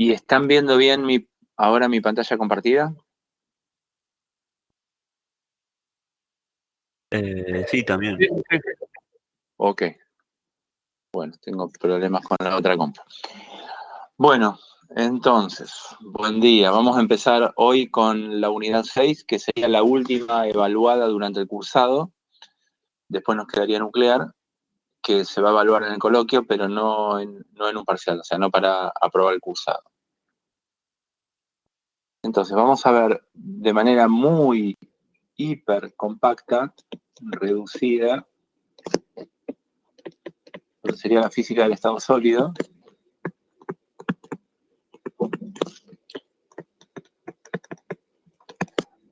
¿Y están viendo bien ahora mi pantalla compartida? Sí, también. Ok. Bueno, tengo problemas con la otra compu. Bueno, entonces, buen día. Vamos a empezar hoy con la unidad 6, que sería la última evaluada durante el cursado. Después nos quedaría nuclear, que se va a evaluar en el coloquio, pero no en un parcial, o sea, no para aprobar el cursado. Entonces, vamos a ver de manera muy hiper compacta, reducida, lo que sería la física del estado sólido.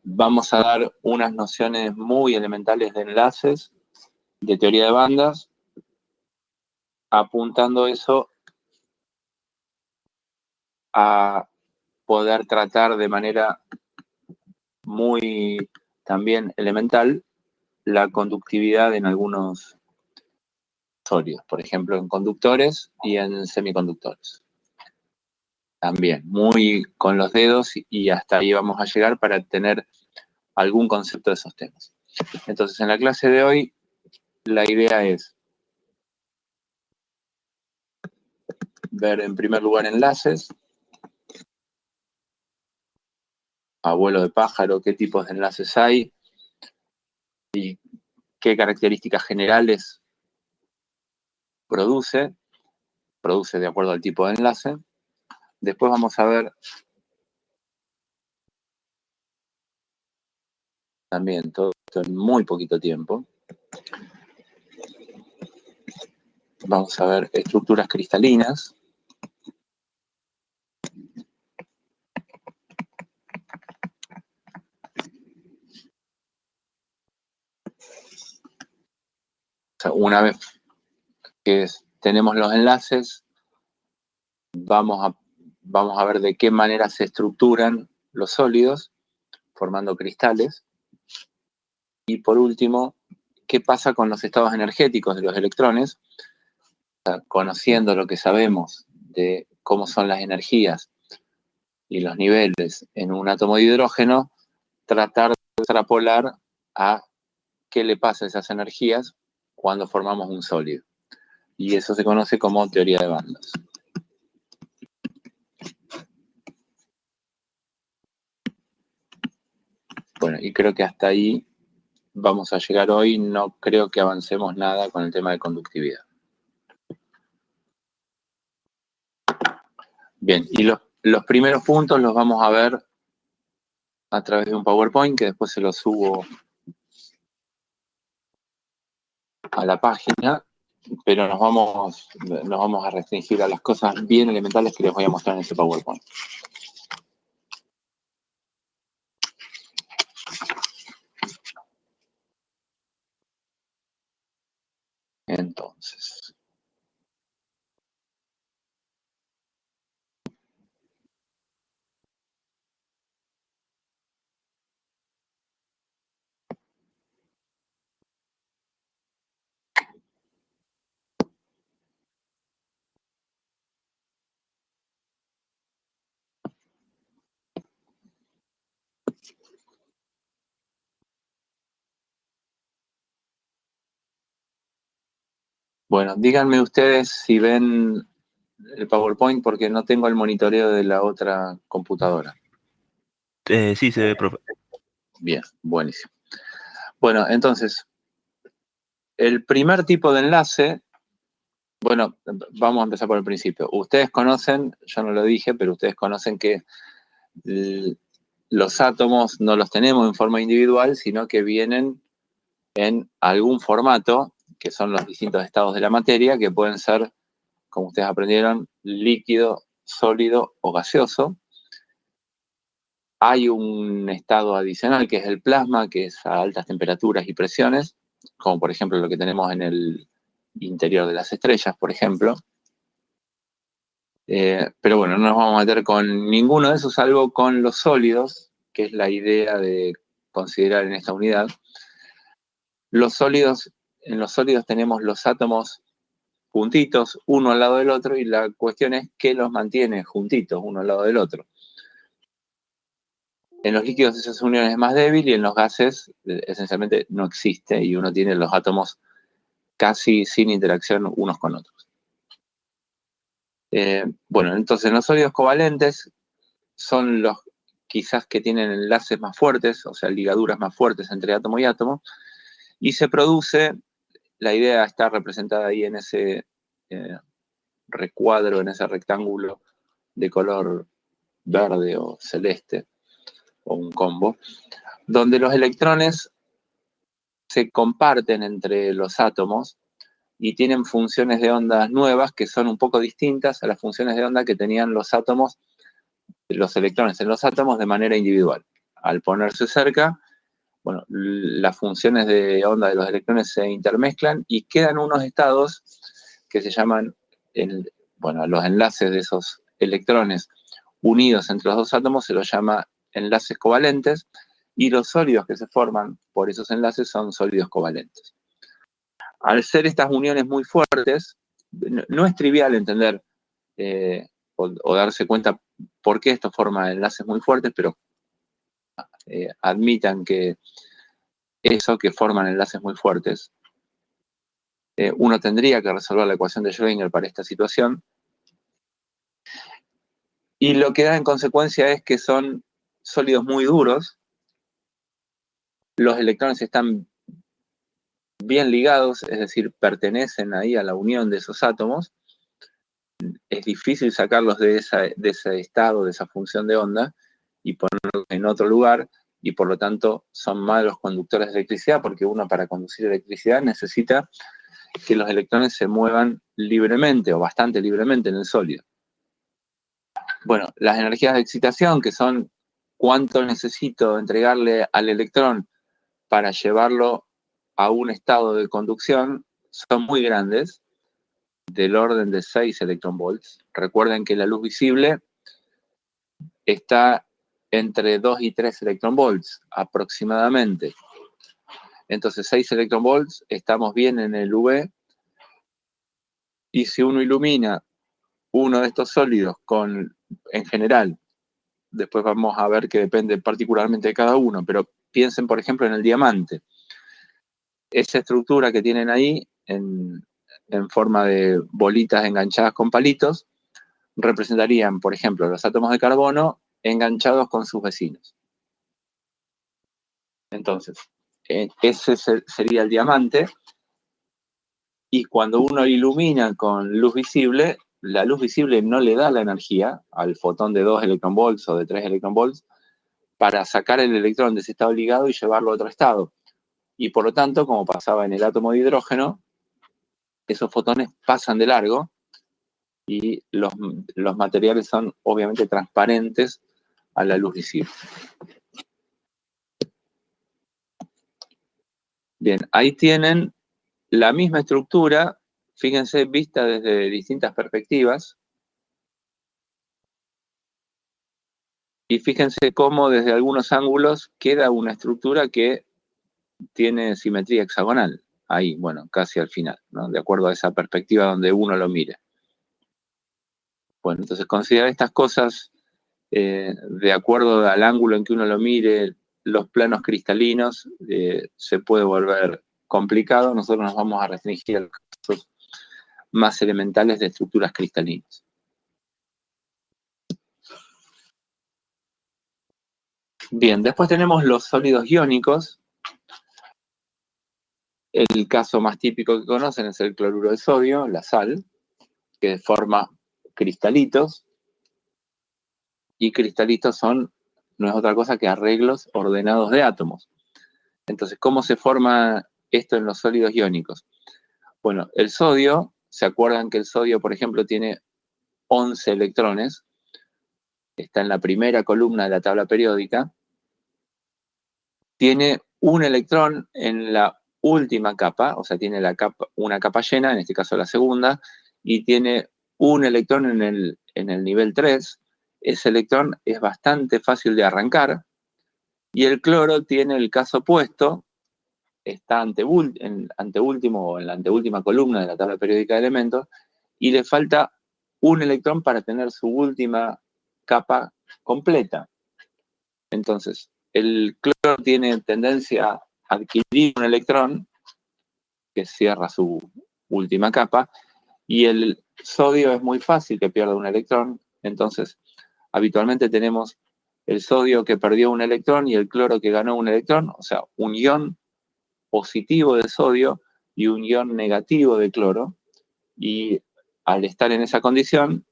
Vamos a dar unas nociones muy elementales de enlaces, de teoría de bandas, apuntando eso a poder tratar de manera muy también elemental la conductividad en algunos sólidos, por ejemplo, en conductores y en semiconductores. También, muy con los dedos y hasta ahí vamos a llegar para tener algún concepto de esos temas. Entonces, en la clase de hoy, la idea es ver en primer lugar enlaces, a vuelo de pájaro, qué tipos de enlaces hay y qué características generales produce de acuerdo al tipo de enlace. Después vamos a ver también todo esto en muy poquito tiempo. Vamos a ver estructuras cristalinas. O sea, una vez que tenemos los enlaces, vamos a ver de qué manera se estructuran los sólidos, formando cristales. Y por último, ¿qué pasa con los estados energéticos de los electrones? O sea, conociendo lo que sabemos de cómo son las energías y los niveles en un átomo de hidrógeno, tratar de extrapolar a qué le pasa a esas energías cuando formamos un sólido. Y eso se conoce como teoría de bandas. Bueno, y creo que hasta ahí vamos a llegar hoy. No creo que avancemos nada con el tema de conductividad. Bien, y los primeros puntos los vamos a ver a través de un PowerPoint que después se lo subo a la página, pero nos vamos a restringir a las cosas bien elementales que les voy a mostrar en ese PowerPoint. Entonces, bueno, díganme ustedes si ven el PowerPoint porque no tengo el monitoreo de la otra computadora. Sí, se ve, profe. Bien, buenísimo. Bueno, entonces, el primer tipo de enlace, bueno, vamos a empezar por el principio. Ustedes conocen, yo no lo dije, pero ustedes conocen que los átomos no los tenemos en forma individual, sino que vienen en algún formato, que son los distintos estados de la materia, que pueden ser, como ustedes aprendieron, líquido, sólido o gaseoso. Hay un estado adicional que es el plasma, que es a altas temperaturas y presiones, como por ejemplo lo que tenemos en el interior de las estrellas, por ejemplo. Pero bueno, no nos vamos a meter con ninguno de esos, salvo con los sólidos, que es la idea de considerar en esta unidad. En los sólidos tenemos los átomos juntitos, uno al lado del otro, y la cuestión es qué los mantiene juntitos, uno al lado del otro. En los líquidos esa unión es más débil y en los gases esencialmente no existe y uno tiene los átomos casi sin interacción unos con otros. Bueno, entonces los sólidos covalentes son los quizás que tienen enlaces más fuertes, o sea, ligaduras más fuertes entre átomo y átomo, y se produce, la idea está representada ahí en ese recuadro, en ese rectángulo de color verde o celeste, o un combo, donde los electrones se comparten entre los átomos y tienen funciones de ondas nuevas que son un poco distintas a las funciones de onda que tenían los átomos, los electrones en los átomos de manera individual. Al ponerse cerca, bueno, las funciones de onda de los electrones se intermezclan y quedan unos estados que se llaman, los enlaces de esos electrones unidos entre los dos átomos se los llama enlaces covalentes, y los sólidos que se forman por esos enlaces son sólidos covalentes. Al ser estas uniones muy fuertes, no es trivial entender o darse cuenta por qué esto forma enlaces muy fuertes, pero admitan que eso que forman enlaces muy fuertes, uno tendría que resolver la ecuación de Schrödinger para esta situación, y lo que da en consecuencia es que son sólidos muy duros, los electrones están bien ligados, es decir, pertenecen ahí a la unión de esos átomos, es difícil sacarlos de ese estado, de esa función de onda, y ponerlos en otro lugar, y por lo tanto son malos conductores de electricidad, porque uno para conducir electricidad necesita que los electrones se muevan libremente o bastante libremente en el sólido. Bueno, las energías de excitación, que son cuánto necesito entregarle al electrón para llevarlo a un estado de conducción, son muy grandes, del orden de 6 electronvolts. Recuerden que la luz visible está entre 2 y 3 electronvolts aproximadamente. Entonces 6 electronvolts, estamos bien en el UV, y si uno ilumina uno de estos sólidos en general, después vamos a ver que depende particularmente de cada uno, pero piensen por ejemplo en el diamante. Esa estructura que tienen ahí en forma de bolitas enganchadas con palitos, representarían, por ejemplo, los átomos de carbono enganchados con sus vecinos. Entonces, ese sería el diamante, y cuando uno ilumina con luz visible, la luz visible no le da la energía al fotón de 2 electronvolts o de 3 electronvolts para sacar el electrón de ese estado ligado y llevarlo a otro estado. Y por lo tanto, como pasaba en el átomo de hidrógeno, esos fotones pasan de largo y los materiales son obviamente transparentes a la luz visible. Bien, ahí tienen la misma estructura, fíjense, vista desde distintas perspectivas, y fíjense cómo desde algunos ángulos queda una estructura que tiene simetría hexagonal, ahí, bueno, casi al final, ¿no? De acuerdo a esa perspectiva donde uno lo mire. Bueno, entonces considerar estas cosas de acuerdo al ángulo en que uno lo mire, los planos cristalinos, se puede volver complicado. Nosotros nos vamos a restringir a los casos más elementales de estructuras cristalinas. Bien, después tenemos los sólidos iónicos. El caso más típico que conocen es el cloruro de sodio, la sal, que forma cristalitos, y cristalitos no es otra cosa que arreglos ordenados de átomos. Entonces, ¿cómo se forma esto en los sólidos iónicos? Bueno, el sodio, ¿se acuerdan que el sodio, por ejemplo, tiene 11 electrones? Está en la primera columna de la tabla periódica. Tiene un electrón en la última capa, o sea, tiene una capa llena, en este caso la segunda, y tiene un electrón en el nivel 3. Ese electrón es bastante fácil de arrancar, y el cloro tiene el caso opuesto, está anteúltimo o en la anteúltima columna de la tabla periódica de elementos y le falta un electrón para tener su última capa completa. Entonces, el cloro tiene tendencia a adquirir un electrón que cierra su última capa y el sodio es muy fácil que pierda un electrón. Entonces, habitualmente tenemos el sodio que perdió un electrón y el cloro que ganó un electrón, o sea, un ion positivo de sodio y un ion negativo de cloro, y al estar en esa condición,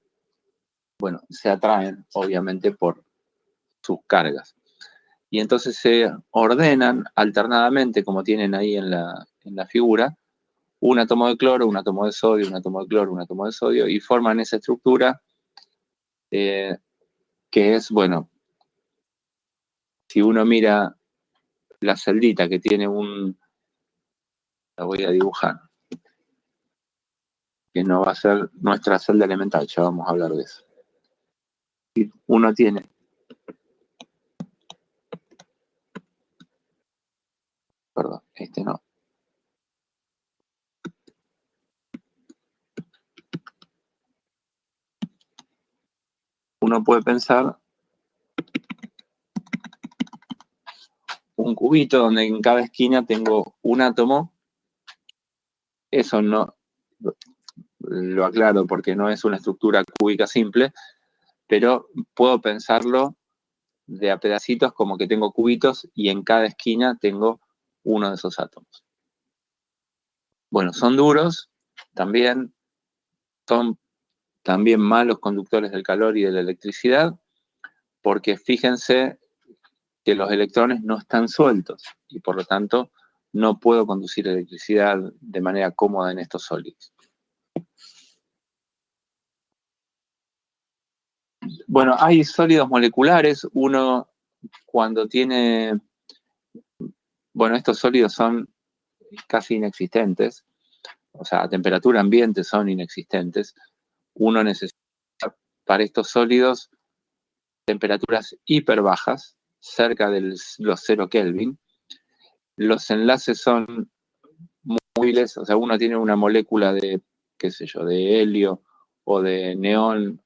bueno, se atraen obviamente por sus cargas. Y entonces se ordenan alternadamente, como tienen ahí en la figura, un átomo de cloro, un átomo de sodio, un átomo de cloro, un átomo de sodio, y forman esa estructura que es, bueno, si uno mira la celdita que tiene la voy a dibujar, que no va a ser nuestra celda elemental, ya vamos a hablar de eso. Si uno tiene perdón, este no. Uno puede pensar un cubito donde en cada esquina tengo un átomo. Eso no, lo aclaro porque no es una estructura cúbica simple, pero puedo pensarlo de a pedacitos como que tengo cubitos y en cada esquina tengo uno de esos átomos. Bueno, son duros, también son también malos conductores del calor y de la electricidad, porque fíjense que los electrones no están sueltos y por lo tanto no puedo conducir electricidad de manera cómoda en estos sólidos. Bueno, hay sólidos moleculares. Uno cuando tiene, bueno, estos sólidos son casi inexistentes, o sea, a temperatura ambiente son inexistentes. Uno necesita para estos sólidos temperaturas hiper bajas, cerca de los 0 Kelvin. Los enlaces son muy móviles, o sea, uno tiene una molécula de, qué sé yo, de helio o de neón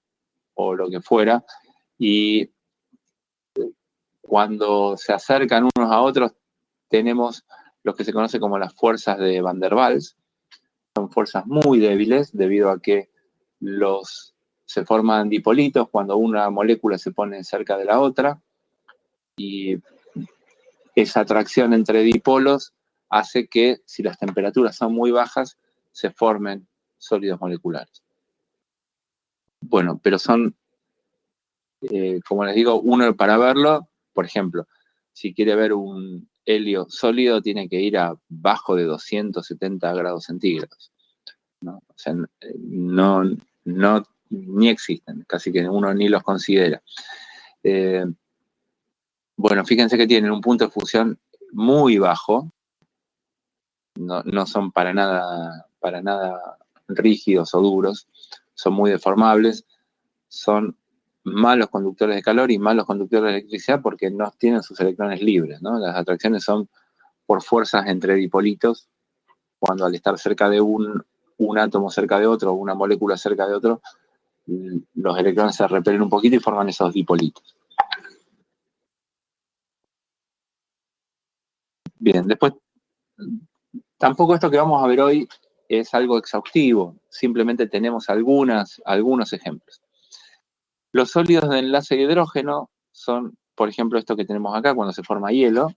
o lo que fuera, y cuando se acercan unos a otros tenemos lo que se conoce como las fuerzas de Van der Waals. Son fuerzas muy débiles debido a que se forman dipolitos cuando una molécula se pone cerca de la otra y esa atracción entre dipolos hace que si las temperaturas son muy bajas se formen sólidos moleculares. Bueno, pero son, como les digo, uno para verlo, por ejemplo, si quiere ver un helio sólido tiene que ir a bajo de 270 grados centígrados. ¿No? O sea, no, ni existen, casi que uno ni los considera. Bueno, fíjense que tienen un punto de fusión muy bajo, no son para nada rígidos o duros, son muy deformables, son malos conductores de calor y malos conductores de electricidad porque no tienen sus electrones libres, ¿no? Las atracciones son por fuerzas entre dipolitos, cuando al estar cerca de un átomo cerca de otro, una molécula cerca de otro, los electrones se repelen un poquito y forman esos dipolitos. Bien, después, tampoco esto que vamos a ver hoy es algo exhaustivo, simplemente tenemos algunos ejemplos. Los sólidos de enlace de hidrógeno son, por ejemplo, esto que tenemos acá cuando se forma hielo.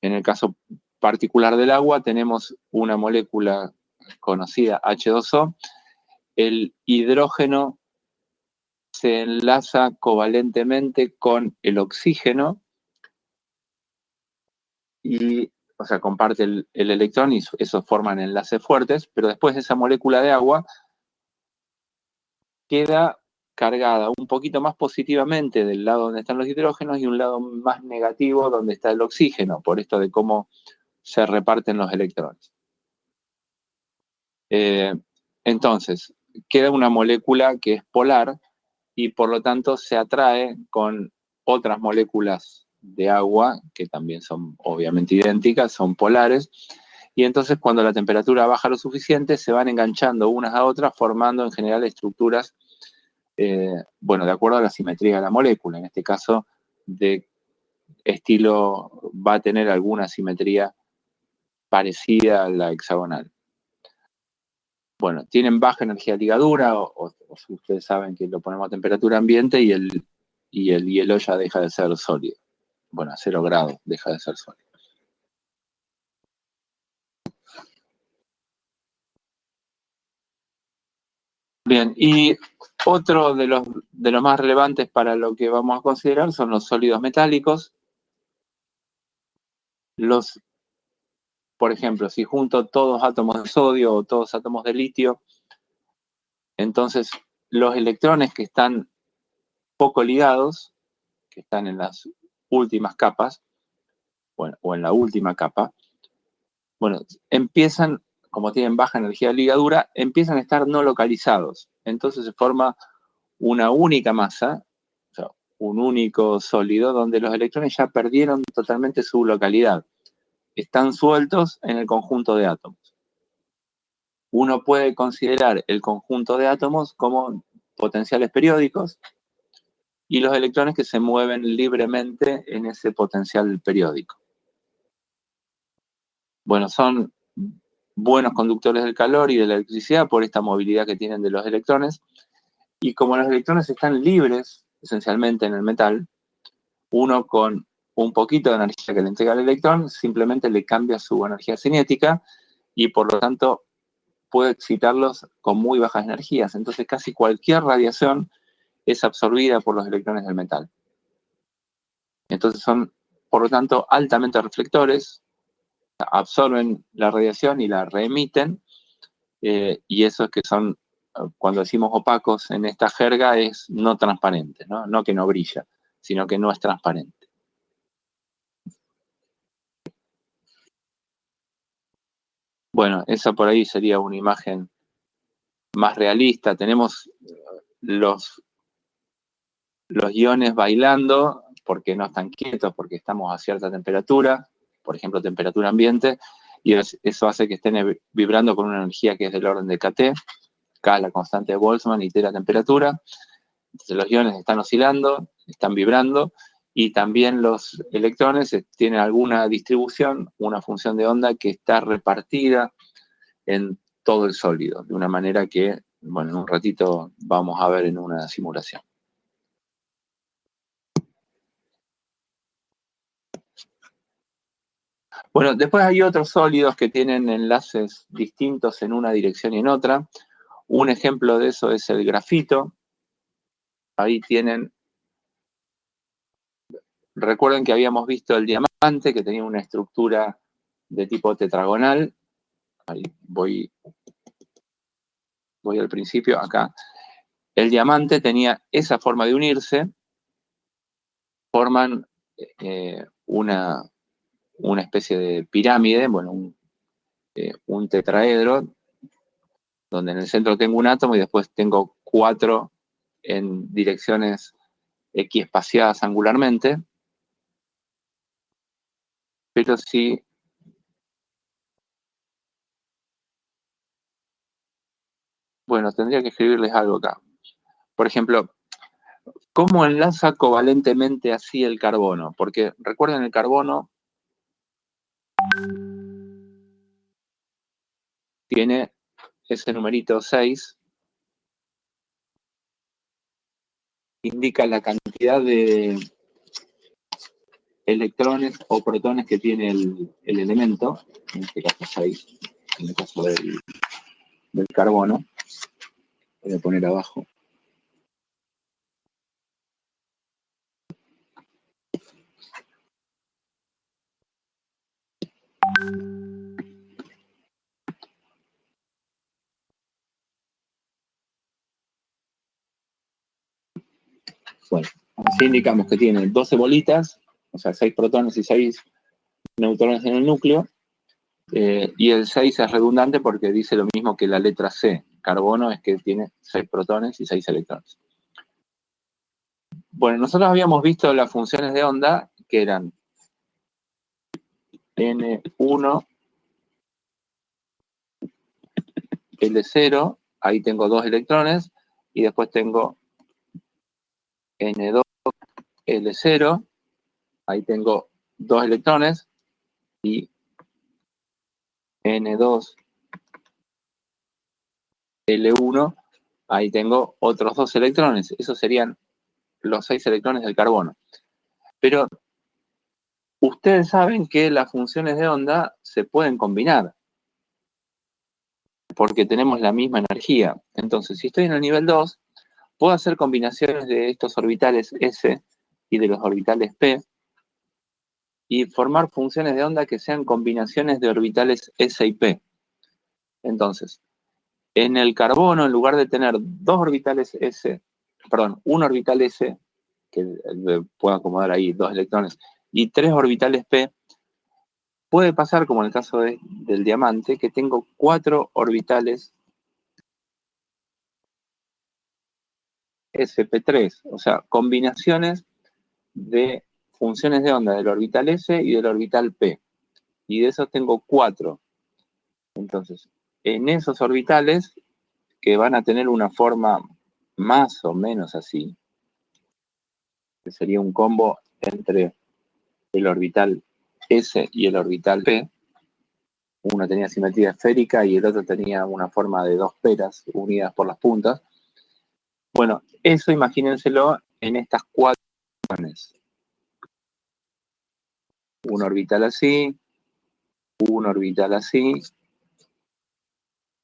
En el caso particular del agua tenemos una molécula conocida, H2O. El hidrógeno se enlaza covalentemente con el oxígeno y, o sea, comparte el electrón y eso forman enlaces fuertes, pero después esa molécula de agua queda cargada un poquito más positivamente del lado donde están los hidrógenos y un lado más negativo donde está el oxígeno, por esto de cómo se reparten los electrones. Entonces, queda una molécula que es polar y por lo tanto se atrae con otras moléculas de agua, que también son obviamente idénticas, son polares, y entonces cuando la temperatura baja lo suficiente, se van enganchando unas a otras, formando en general estructuras, bueno, de acuerdo a la simetría de la molécula. En este caso, de estilo, va a tener alguna simetría parecida a la hexagonal. Bueno, tienen baja energía de ligadura, o ustedes saben que lo ponemos a temperatura ambiente y el hielo ya deja de ser sólido. Bueno, a 0 grados deja de ser sólido. Bien, y otro de los más relevantes para lo que vamos a considerar son los sólidos metálicos. Por ejemplo, si junto todos átomos de sodio o todos átomos de litio, entonces los electrones que están poco ligados, que están en las últimas capas, bueno, o en la última capa, bueno, empiezan, como tienen baja energía de ligadura, empiezan a estar no localizados. Entonces se forma una única masa, o sea, un único sólido, donde los electrones ya perdieron totalmente su localidad. Están sueltos en el conjunto de átomos. Uno puede considerar el conjunto de átomos como potenciales periódicos y los electrones que se mueven libremente en ese potencial periódico. Bueno, son buenos conductores del calor y de la electricidad por esta movilidad que tienen de los electrones. Y como los electrones están libres, esencialmente en el metal, uno con un poquito de energía que le entrega el electrón simplemente le cambia su energía cinética y por lo tanto puede excitarlos con muy bajas energías. Entonces casi cualquier radiación es absorbida por los electrones del metal. Entonces son, por lo tanto, altamente reflectores, absorben la radiación y la reemiten, y eso es que son, cuando decimos opacos en esta jerga, es no transparente, ¿no? No que no brilla, sino que no es transparente. Bueno, esa por ahí sería una imagen más realista. Tenemos los iones bailando porque no están quietos, porque estamos a cierta temperatura, por ejemplo, temperatura ambiente, y eso hace que estén vibrando con una energía que es del orden de kT. K es la constante de Boltzmann y T la temperatura. Entonces los iones están oscilando, están vibrando, y también los electrones tienen alguna distribución, una función de onda que está repartida en todo el sólido, de una manera que, bueno, en un ratito vamos a ver en una simulación. Bueno, después hay otros sólidos que tienen enlaces distintos en una dirección y en otra. Un ejemplo de eso es el grafito. Ahí tienen, recuerden que habíamos visto el diamante, que tenía una estructura de tipo tetragonal. Ahí voy al principio, acá. El diamante tenía esa forma de unirse, forman una especie de pirámide, bueno, un tetraedro, donde en el centro tengo un átomo y después tengo 4 en direcciones X espaciadas angularmente. Pero sí, bueno, tendría que escribirles algo acá. Por ejemplo, ¿cómo enlaza covalentemente así el carbono? Porque recuerden, el carbono tiene ese numerito 6, indica la cantidad de electrones o protones que tiene el elemento, en este caso 6, en el caso del carbono. Voy a poner abajo. Bueno, así indicamos que tiene 12 bolitas, o sea, 6 protones y 6 neutrones en el núcleo, y el 6 es redundante porque dice lo mismo que la letra C. Carbono es que tiene 6 protones y 6 electrones. Bueno, nosotros habíamos visto las funciones de onda que eran N1, L0, ahí tengo 2 electrones, y después tengo N2, L0, ahí tengo 2 electrones, y N2, L1, ahí tengo otros 2 electrones. Esos serían los 6 electrones del carbono. Pero ustedes saben que las funciones de onda se pueden combinar, porque tenemos la misma energía. Entonces, si estoy en el nivel 2, puedo hacer combinaciones de estos orbitales S y de los orbitales P, y formar funciones de onda que sean combinaciones de orbitales S y P. Entonces, en el carbono, en lugar de tener 2 orbitales S, perdón, un orbital S, que puedo acomodar ahí 2 electrones, y 3 orbitales P, puede pasar, como en el caso del diamante, que tengo 4 orbitales sp3, o sea, combinaciones de funciones de onda del orbital S y del orbital P. Y de esos tengo 4. Entonces, en esos orbitales, que van a tener una forma más o menos así, que sería un combo entre el orbital S y el orbital P, uno tenía simetría esférica y el otro tenía una forma de 2 peras unidas por las puntas. Bueno, eso imagínenselo en estas 4 funciones. Un orbital así, un orbital así,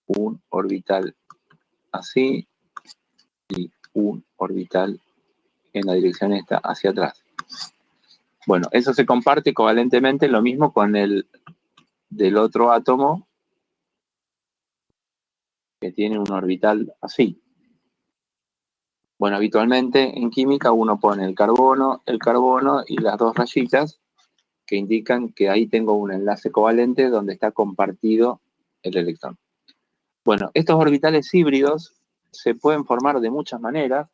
un orbital así y un orbital en la dirección esta hacia atrás. Bueno, eso se comparte covalentemente, lo mismo con el del otro átomo que tiene un orbital así. Bueno, habitualmente en química uno pone el carbono y las 2 rayitas que indican que ahí tengo un enlace covalente donde está compartido el electrón. Bueno, estos orbitales híbridos se pueden formar de muchas maneras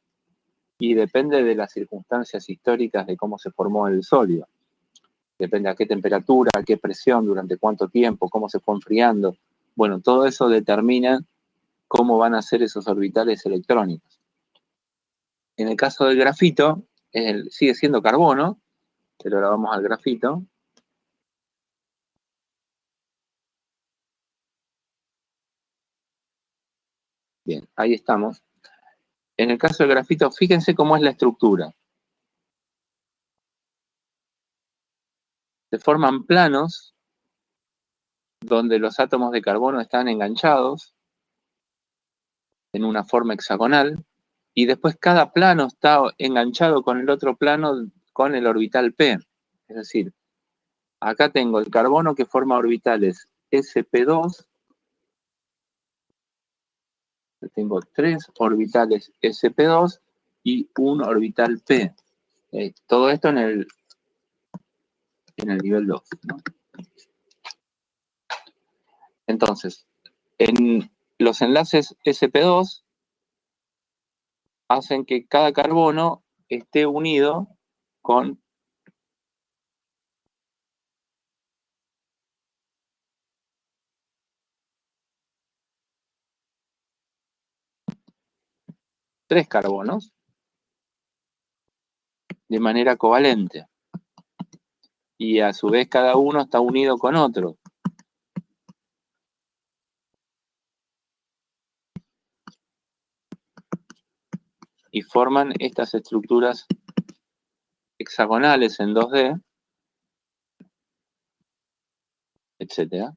y depende de las circunstancias históricas de cómo se formó el sólido. Depende a qué temperatura, a qué presión, durante cuánto tiempo, cómo se fue enfriando. Bueno, todo eso determina cómo van a ser esos orbitales electrónicos. En el caso del grafito, sigue siendo carbono, pero ahora vamos al grafito. Bien, ahí estamos. En el caso del grafito, fíjense cómo es la estructura. Se forman planos donde los átomos de carbono están enganchados en una forma hexagonal, y después cada plano está enganchado con el otro plano con el orbital P. Es decir, acá tengo el carbono que forma orbitales sp2, tengo 3 orbitales sp2 y un orbital P. Todo esto en el nivel 2, ¿no? Entonces, en los enlaces sp2 hacen que cada carbono esté unido con tres carbonos de manera covalente. Y a su vez cada uno está unido con otro. Y forman estas estructuras hexagonales en 2D, etcétera.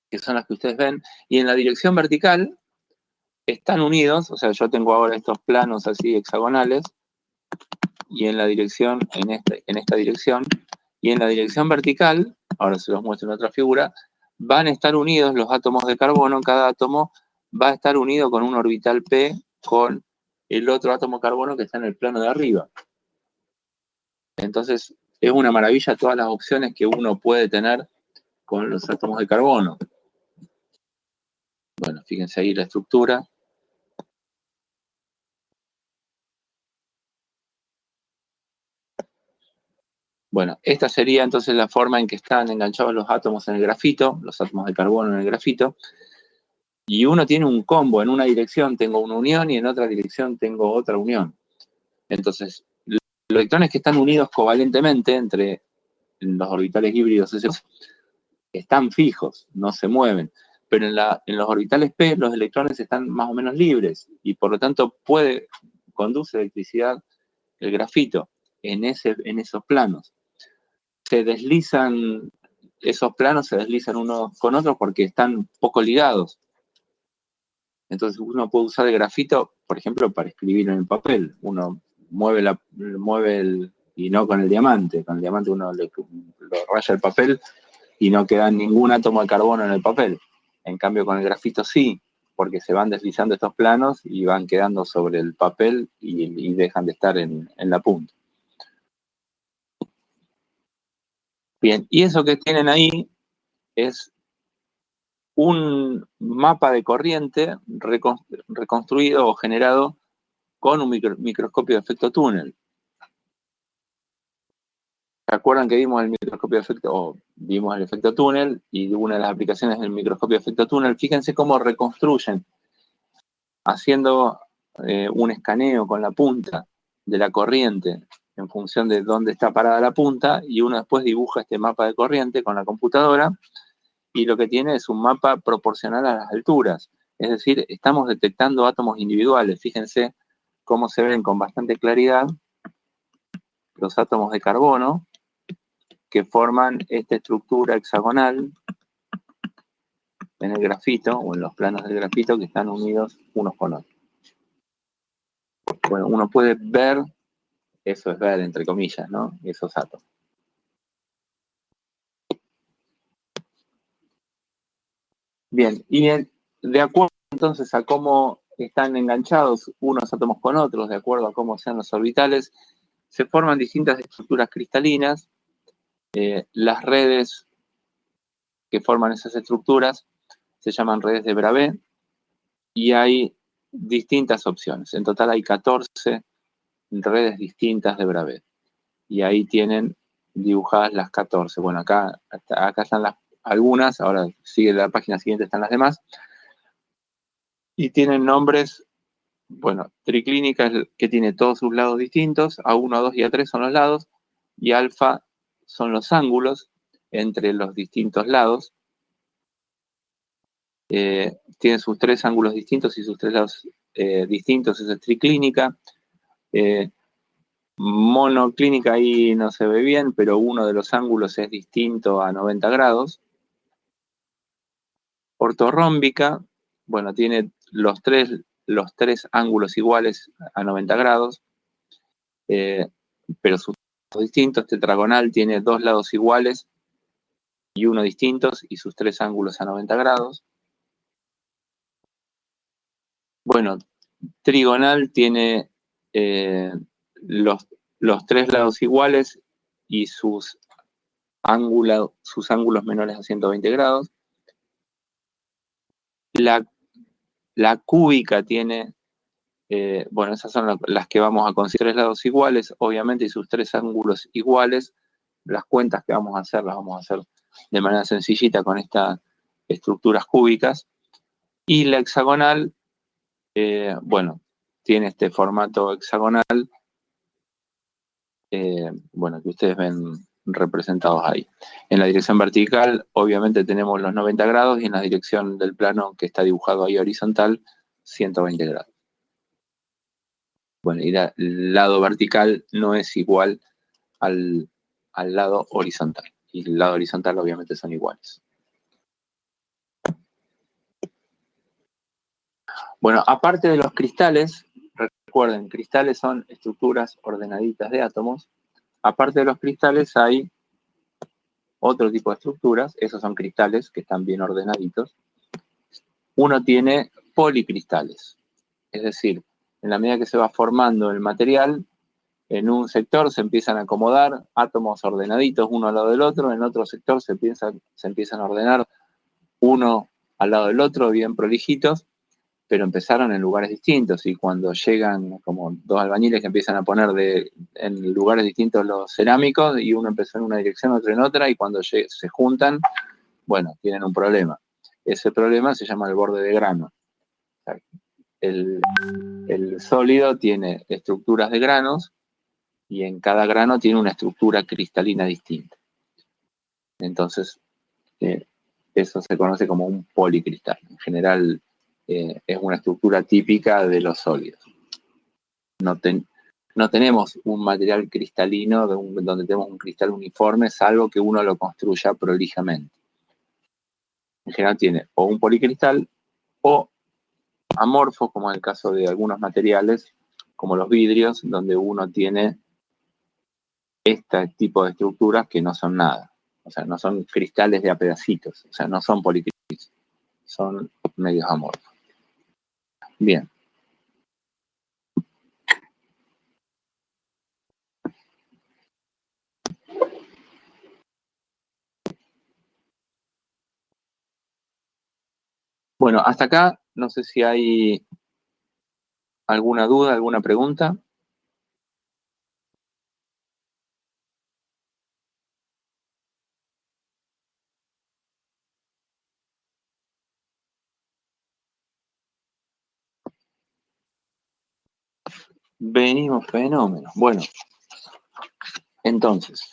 Que son las que ustedes ven. Y en la dirección vertical están unidos, o sea, yo tengo ahora estos planos así hexagonales, y en la dirección, en esta dirección, y en la dirección vertical, ahora se los muestro en otra figura, van a estar unidos los átomos de carbono, cada átomo va a estar unido con un orbital P con el otro átomo de carbono que está en el plano de arriba. Entonces, es una maravilla todas las opciones que uno puede tener con los átomos de carbono. Bueno, fíjense ahí la estructura. Bueno, esta sería entonces la forma en que están enganchados los átomos en el grafito, los átomos de carbono en el grafito, y uno tiene un combo, en una dirección tengo una unión y en otra dirección tengo otra unión. Entonces, los electrones que están unidos covalentemente entre los orbitales híbridos están fijos, no se mueven, pero en los orbitales p los electrones están más o menos libres y por lo tanto conduce electricidad el grafito en esos planos. Esos planos se deslizan unos con otros porque están poco ligados. Entonces uno puede usar el grafito, por ejemplo, para escribir en el papel. Uno mueve y no con el diamante. Con el diamante uno lo raya el papel y no queda ningún átomo de carbono en el papel. En cambio, con el grafito sí, porque se van deslizando estos planos y van quedando sobre el papel y dejan de estar en la punta. Bien, y eso que tienen ahí es un mapa de corriente reconstruido o generado con un microscopio de efecto túnel. ¿Se acuerdan que vimos el microscopio de efecto, o vimos el efecto túnel, y una de las aplicaciones del microscopio de efecto túnel? Fíjense cómo reconstruyen, haciendo un escaneo con la punta de la corriente en función de dónde está parada la punta, y uno después dibuja este mapa de corriente con la computadora, y lo que tiene es un mapa proporcional a las alturas. Es decir, estamos detectando átomos individuales. Fíjense cómo se ven con bastante claridad los átomos de carbono que forman esta estructura hexagonal en el grafito o en los planos del grafito que están unidos unos con otros. Bueno, uno puede ver, eso es ver entre comillas, ¿no? Esos átomos. Bien, y de acuerdo entonces a cómo están enganchados unos átomos con otros, de acuerdo a cómo sean los orbitales, se forman distintas estructuras cristalinas. Las redes que forman esas estructuras se llaman redes de Bravais y hay distintas opciones. En total hay 14 redes distintas de Bravais y ahí tienen dibujadas las 14. Bueno, acá están algunas, ahora sigue la página siguiente, están las demás, y tienen nombres. Bueno, triclínica es que tiene todos sus lados distintos, A1, A2 y A3 son los lados, y alfa son los ángulos entre los distintos lados. Tiene sus 3 ángulos distintos y sus 3 lados distintos, esa es triclínica. Monoclínica ahí no se ve bien, pero uno de los ángulos es distinto a 90 grados. Ortorrómbica, bueno, tiene los tres ángulos iguales a 90 grados, pero sus lados distintos. Tetragonal tiene 2 lados iguales y uno distintos y sus 3 ángulos a 90 grados. Bueno, trigonal tiene los 3 lados iguales y sus ángulos menores a 120 grados. La cúbica tiene, bueno, esas son las que vamos a considerar 3 lados iguales, obviamente, y sus 3 ángulos iguales. Las cuentas que vamos a hacer las vamos a hacer de manera sencillita con estas estructuras cúbicas. Y la hexagonal, bueno, tiene este formato hexagonal, bueno, que ustedes ven representados ahí. En la dirección vertical, obviamente tenemos los 90 grados y en la dirección del plano que está dibujado ahí horizontal, 120 grados. Bueno, y el lado vertical no es igual al lado horizontal. Y el lado horizontal obviamente son iguales. Bueno, aparte de los cristales, recuerden, cristales son estructuras ordenaditas de átomos. Aparte de los cristales hay otro tipo de estructuras, esos son cristales que están bien ordenaditos. Uno tiene policristales, es decir, en la medida que se va formando el material, en un sector se empiezan a acomodar átomos ordenaditos uno al lado del otro, en otro sector se empiezan a ordenar uno al lado del otro, bien prolijitos, pero empezaron en lugares distintos, y cuando llegan como dos albañiles que empiezan a poner en lugares distintos los cerámicos, y uno empezó en una dirección, otro en otra, y cuando se juntan, bueno, tienen un problema. Ese problema se llama el borde de grano. El, el sólido tiene estructuras de granos, y en cada grano tiene una estructura cristalina distinta. Entonces, eso se conoce como un policristal. En general, es una estructura típica de los sólidos. No tenemos un material cristalino donde tenemos un cristal uniforme, salvo que uno lo construya prolijamente. En general tiene o un policristal o amorfos, como en el caso de algunos materiales, como los vidrios, donde uno tiene este tipo de estructuras que no son nada. O sea, no son cristales de a pedacitos, o sea, no son policristales, son medios amorfos. Bien. Bueno, hasta acá no sé si hay alguna duda, alguna pregunta. Venimos fenómenos. Bueno, entonces,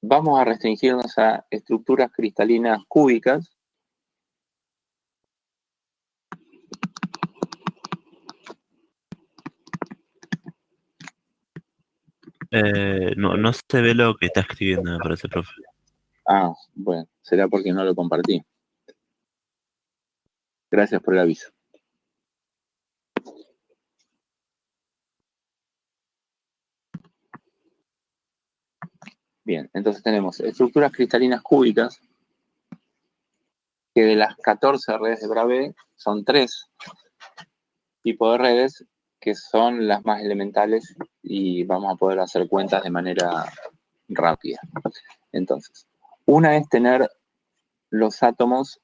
vamos a restringirnos a estructuras cristalinas cúbicas. No se ve lo que está escribiendo, me parece, profe. Ah, bueno, será porque no lo compartí. Gracias por el aviso. Bien, entonces tenemos estructuras cristalinas cúbicas, que de las 14 redes de Bravais son 3 tipos de redes que son las más elementales, y vamos a poder hacer cuentas de manera rápida. Entonces, una es tener los átomos,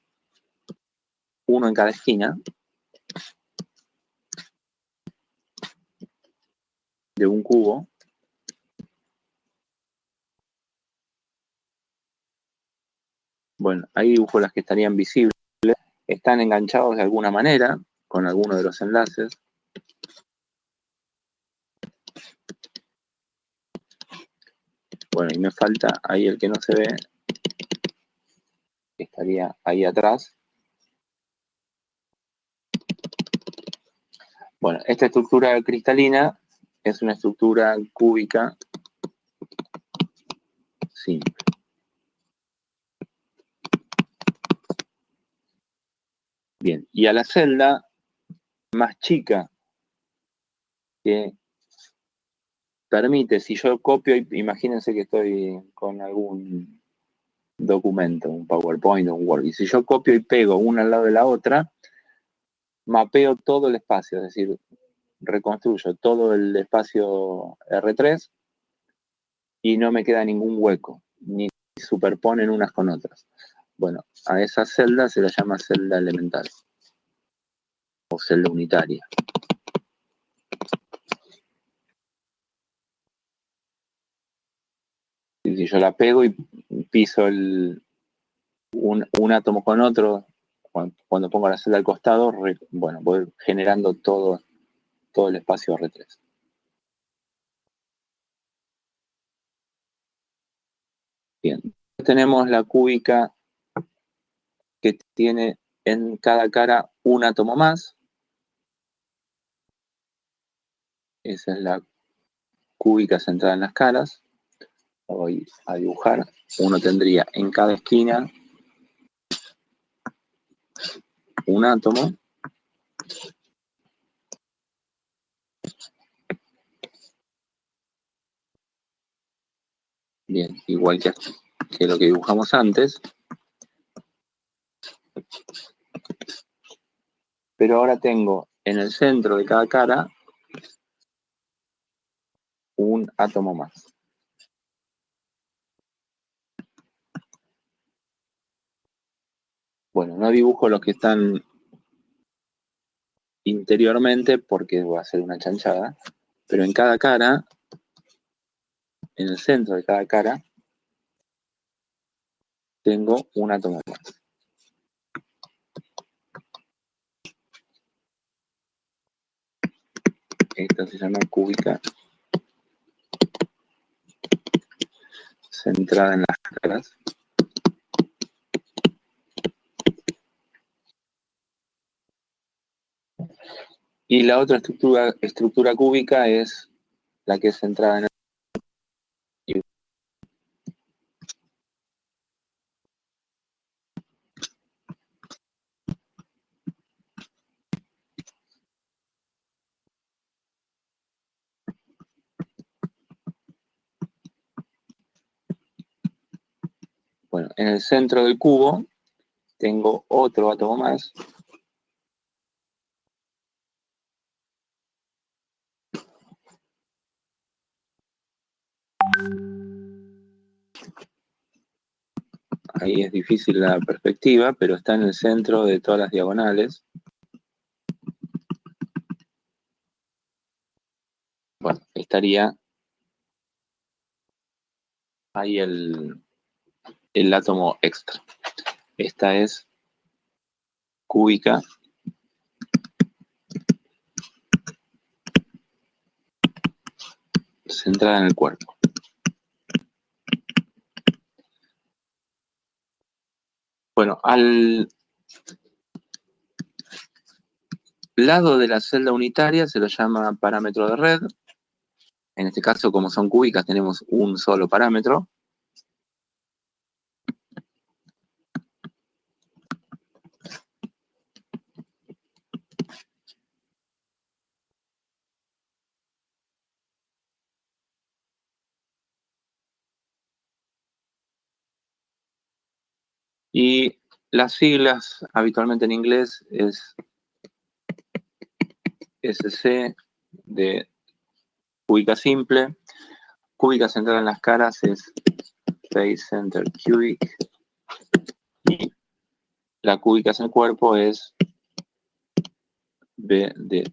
uno en cada esquina, de un cubo. Bueno, ahí dibujo las que estarían visibles. Están enganchados de alguna manera con alguno de los enlaces. Bueno, y me falta ahí el que no se ve, que estaría ahí atrás. Bueno, esta estructura cristalina es una estructura cúbica simple. Bien, y a la celda más chica, que permite, si yo copio, imagínense que estoy con algún documento, un PowerPoint o un Word, y si yo copio y pego una al lado de la otra, mapeo todo el espacio, es decir, reconstruyo todo el espacio R3 y no me queda ningún hueco, ni superponen unas con otras. Bueno, a esa celda se la llama celda elemental o celda unitaria. Y si yo la pego y piso un átomo con otro, cuando pongo la celda al costado, bueno, voy generando todo el espacio R3. Bien, tenemos la cúbica, que tiene en cada cara un átomo más. Esa es la cúbica centrada en las caras. Voy a dibujar. Uno tendría en cada esquina un átomo. Bien, igual que lo que dibujamos antes. Pero ahora tengo en el centro de cada cara un átomo más. Bueno, no dibujo los que están interiormente porque va a ser una chanchada, pero en cada cara, en el centro de cada cara, tengo un átomo más. Esta se llama cúbica centrada en las caras. Y la otra estructura cúbica es la que es centrada en el... Bueno, en el centro del cubo tengo otro átomo más. Ahí es difícil la perspectiva, pero está en el centro de todas las diagonales. Bueno, estaría ahí el átomo extra. Esta es cúbica centrada en el cuerpo. Bueno, al lado de la celda unitaria se lo llama parámetro de red. En este caso, como son cúbicas, tenemos un solo parámetro. Y las siglas habitualmente en inglés es SC de cúbica simple. Cúbica centrada en las caras es Face Center Cubic. Y la cúbica en el cuerpo es B de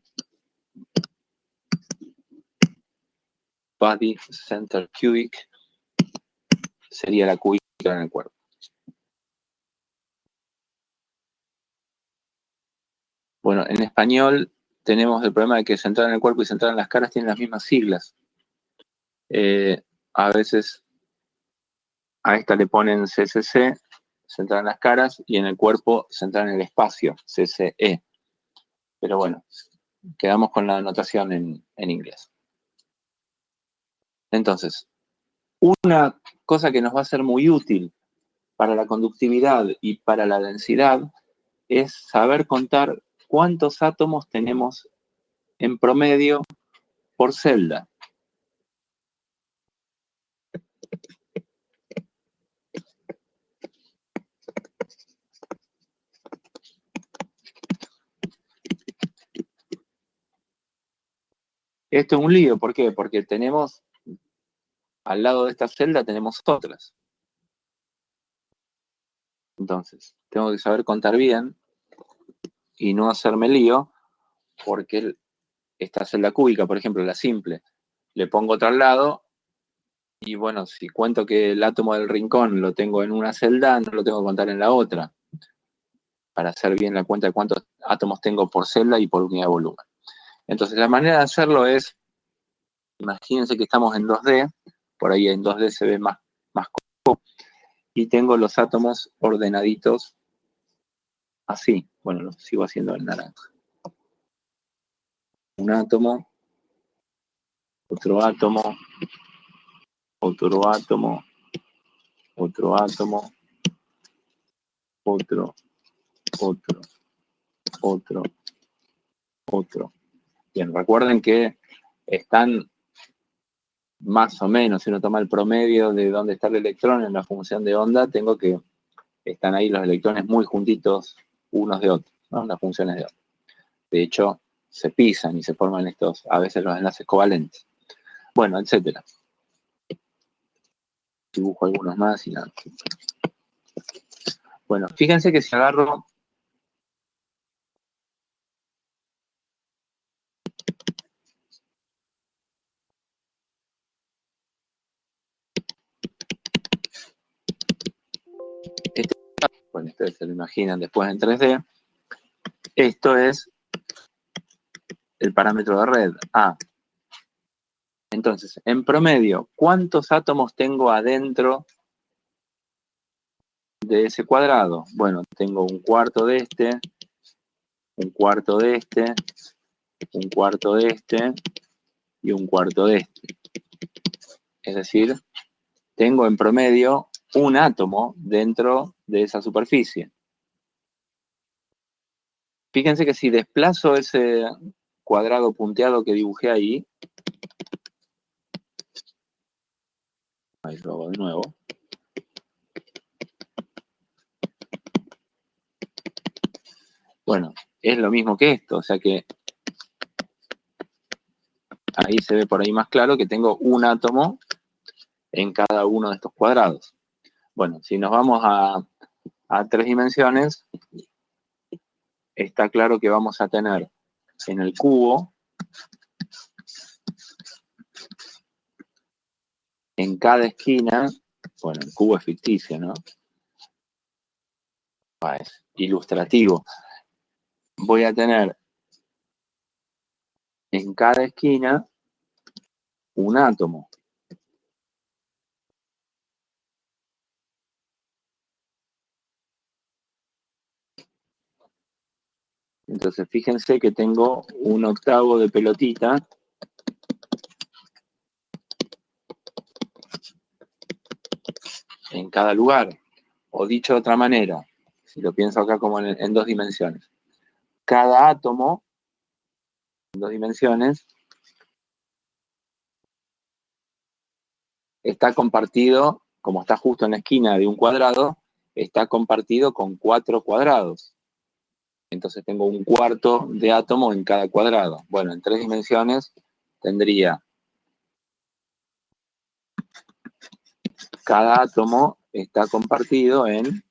Body Center Cubic. Sería la cúbica en el cuerpo. Bueno, en español tenemos el problema de que centrada en el cuerpo y centrada en las caras tienen las mismas siglas. A veces a esta le ponen CCC, centrada en las caras, y en el cuerpo centrada en el espacio, CCE. Pero bueno, quedamos con la notación en inglés. Entonces, una cosa que nos va a ser muy útil para la conductividad y para la densidad es saber contar cuántos átomos tenemos en promedio por celda. Esto es un lío, ¿por qué? Porque tenemos, al lado de esta celda tenemos otras. Entonces, tengo que saber contar bien y no hacerme lío, porque esta celda cúbica, por ejemplo, la simple, le pongo otra al lado, y bueno, si cuento que el átomo del rincón lo tengo en una celda, no lo tengo que contar en la otra, para hacer bien la cuenta de cuántos átomos tengo por celda y por unidad de volumen. Entonces, la manera de hacerlo es, imagínense que estamos en 2D, por ahí en 2D se ve más y tengo los átomos ordenaditos así. Bueno, lo sigo haciendo en naranja. Un átomo, otro átomo, otro átomo, otro átomo, otro, otro, otro, otro. Bien, recuerden que están más o menos, si uno toma el promedio de dónde está el electrón en la función de onda, tengo que están ahí los electrones muy juntitos unos de otros, ¿no? Las funciones de onda. De hecho, se pisan y se forman estos, a veces los enlaces covalentes. Bueno, etcétera. Dibujo algunos más y nada. Bueno, fíjense que si agarro este, bueno, ustedes se lo imaginan después en 3D, esto es el parámetro de red A. Entonces, en promedio, ¿cuántos átomos tengo adentro de ese cuadrado? Bueno, tengo un cuarto de este, un cuarto de este, un cuarto de este y un cuarto de este. Es decir, tengo en promedio un átomo dentro de esa superficie. Fíjense que si desplazo ese cuadrado punteado que dibujé ahí lo hago de nuevo. Bueno, es lo mismo que esto, o sea que ahí se ve por ahí más claro que tengo un átomo en cada uno de estos cuadrados. Bueno, si nos vamos a 3 dimensiones, está claro que vamos a tener en el cubo, en cada esquina, bueno, el cubo es ficticio, ¿no? Es ilustrativo. Voy a tener en cada esquina un átomo. Entonces, fíjense que tengo un octavo de pelotita en cada lugar. O dicho de otra manera, si lo pienso acá como en 2 dimensiones, cada átomo en 2 dimensiones está compartido, como está justo en la esquina de un cuadrado, está compartido con 4 cuadrados. Entonces tengo un cuarto de átomo en cada cuadrado. Bueno, en 3 dimensiones tendría cada átomo está compartido en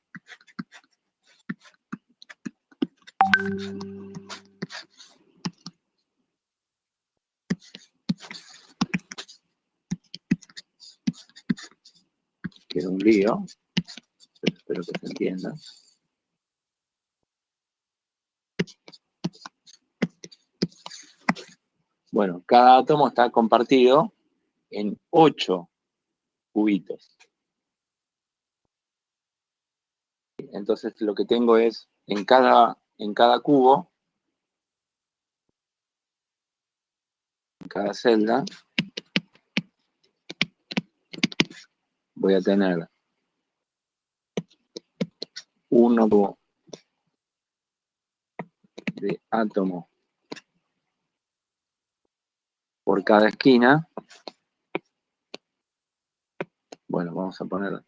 que es un lío, pero espero que se entienda. Bueno, cada átomo está compartido en 8 cubitos. Entonces lo que tengo es en cada cubo, en cada celda, voy a tener uno de átomo por cada esquina. Bueno, vamos a poner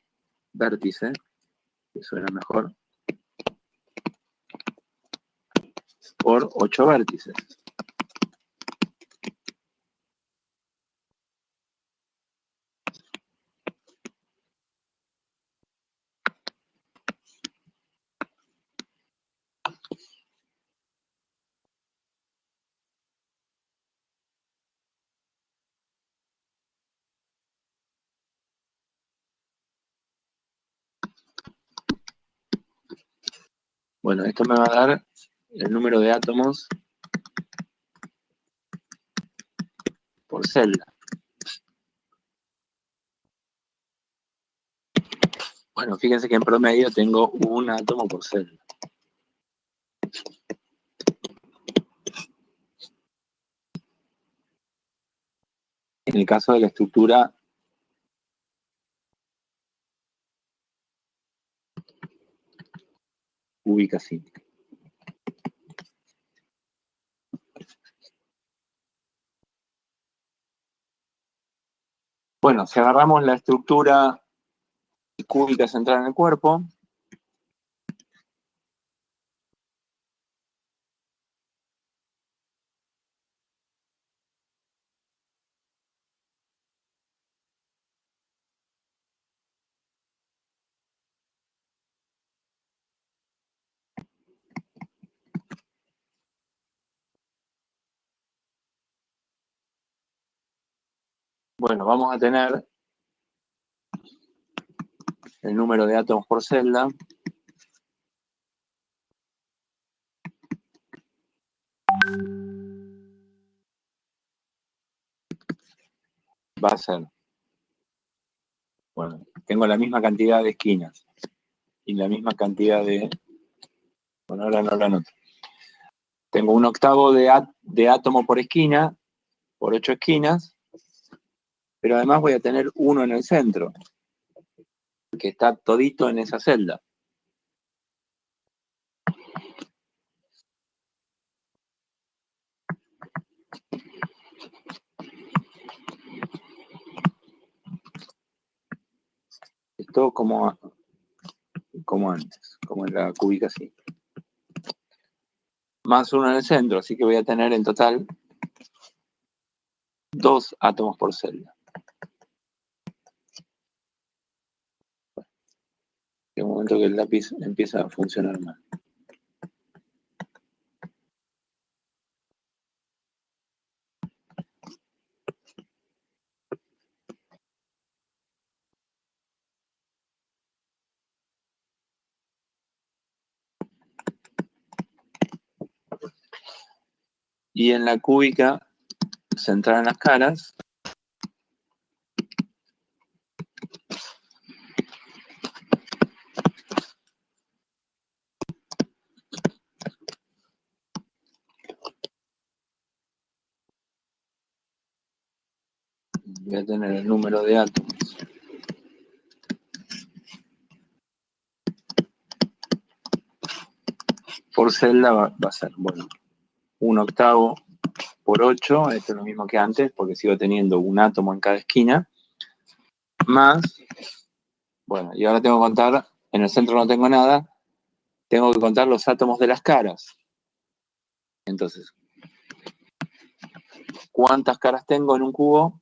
vértice, que suena mejor, por 8 vértices. Bueno, esto me va a dar el número de átomos por celda. Bueno, fíjense que en promedio tengo un átomo por celda. En el caso de la estructura cúbica simple. Bueno, si agarramos la estructura cúbica central en el cuerpo, Bueno, vamos a tener el número de átomos por celda. Va a ser, bueno, tengo la misma cantidad de esquinas y la misma cantidad de, bueno, ahora no lo anoto. Tengo 1/8 de átomo por esquina, por 8 esquinas, pero además voy a tener uno en el centro, que está todito en esa celda. Esto como antes, como en la cúbica así. Más uno en el centro, así que voy a tener en total 2 átomos por celda. En un momento que el lápiz empieza a funcionar mal. Y en la cúbica centrada en las caras, voy a tener el número de átomos por celda va a ser, bueno, 1/8 por 8, esto es lo mismo que antes, porque sigo teniendo un átomo en cada esquina, más, bueno, y ahora tengo que contar, en el centro no tengo nada, tengo que contar los átomos de las caras. Entonces, ¿cuántas caras tengo en un cubo?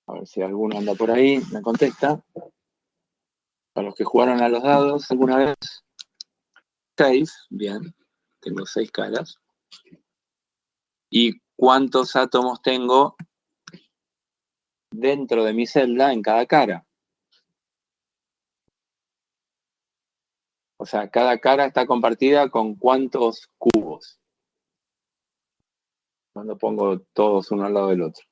A ver si alguno anda por ahí, me contesta. Para los que jugaron a los dados alguna vez, 6, bien, tengo 6 caras. ¿Y cuántos átomos tengo dentro de mi celda en cada cara? O sea, cada cara está compartida con ¿cuántos cubos? Cuando pongo todos uno al lado del otro.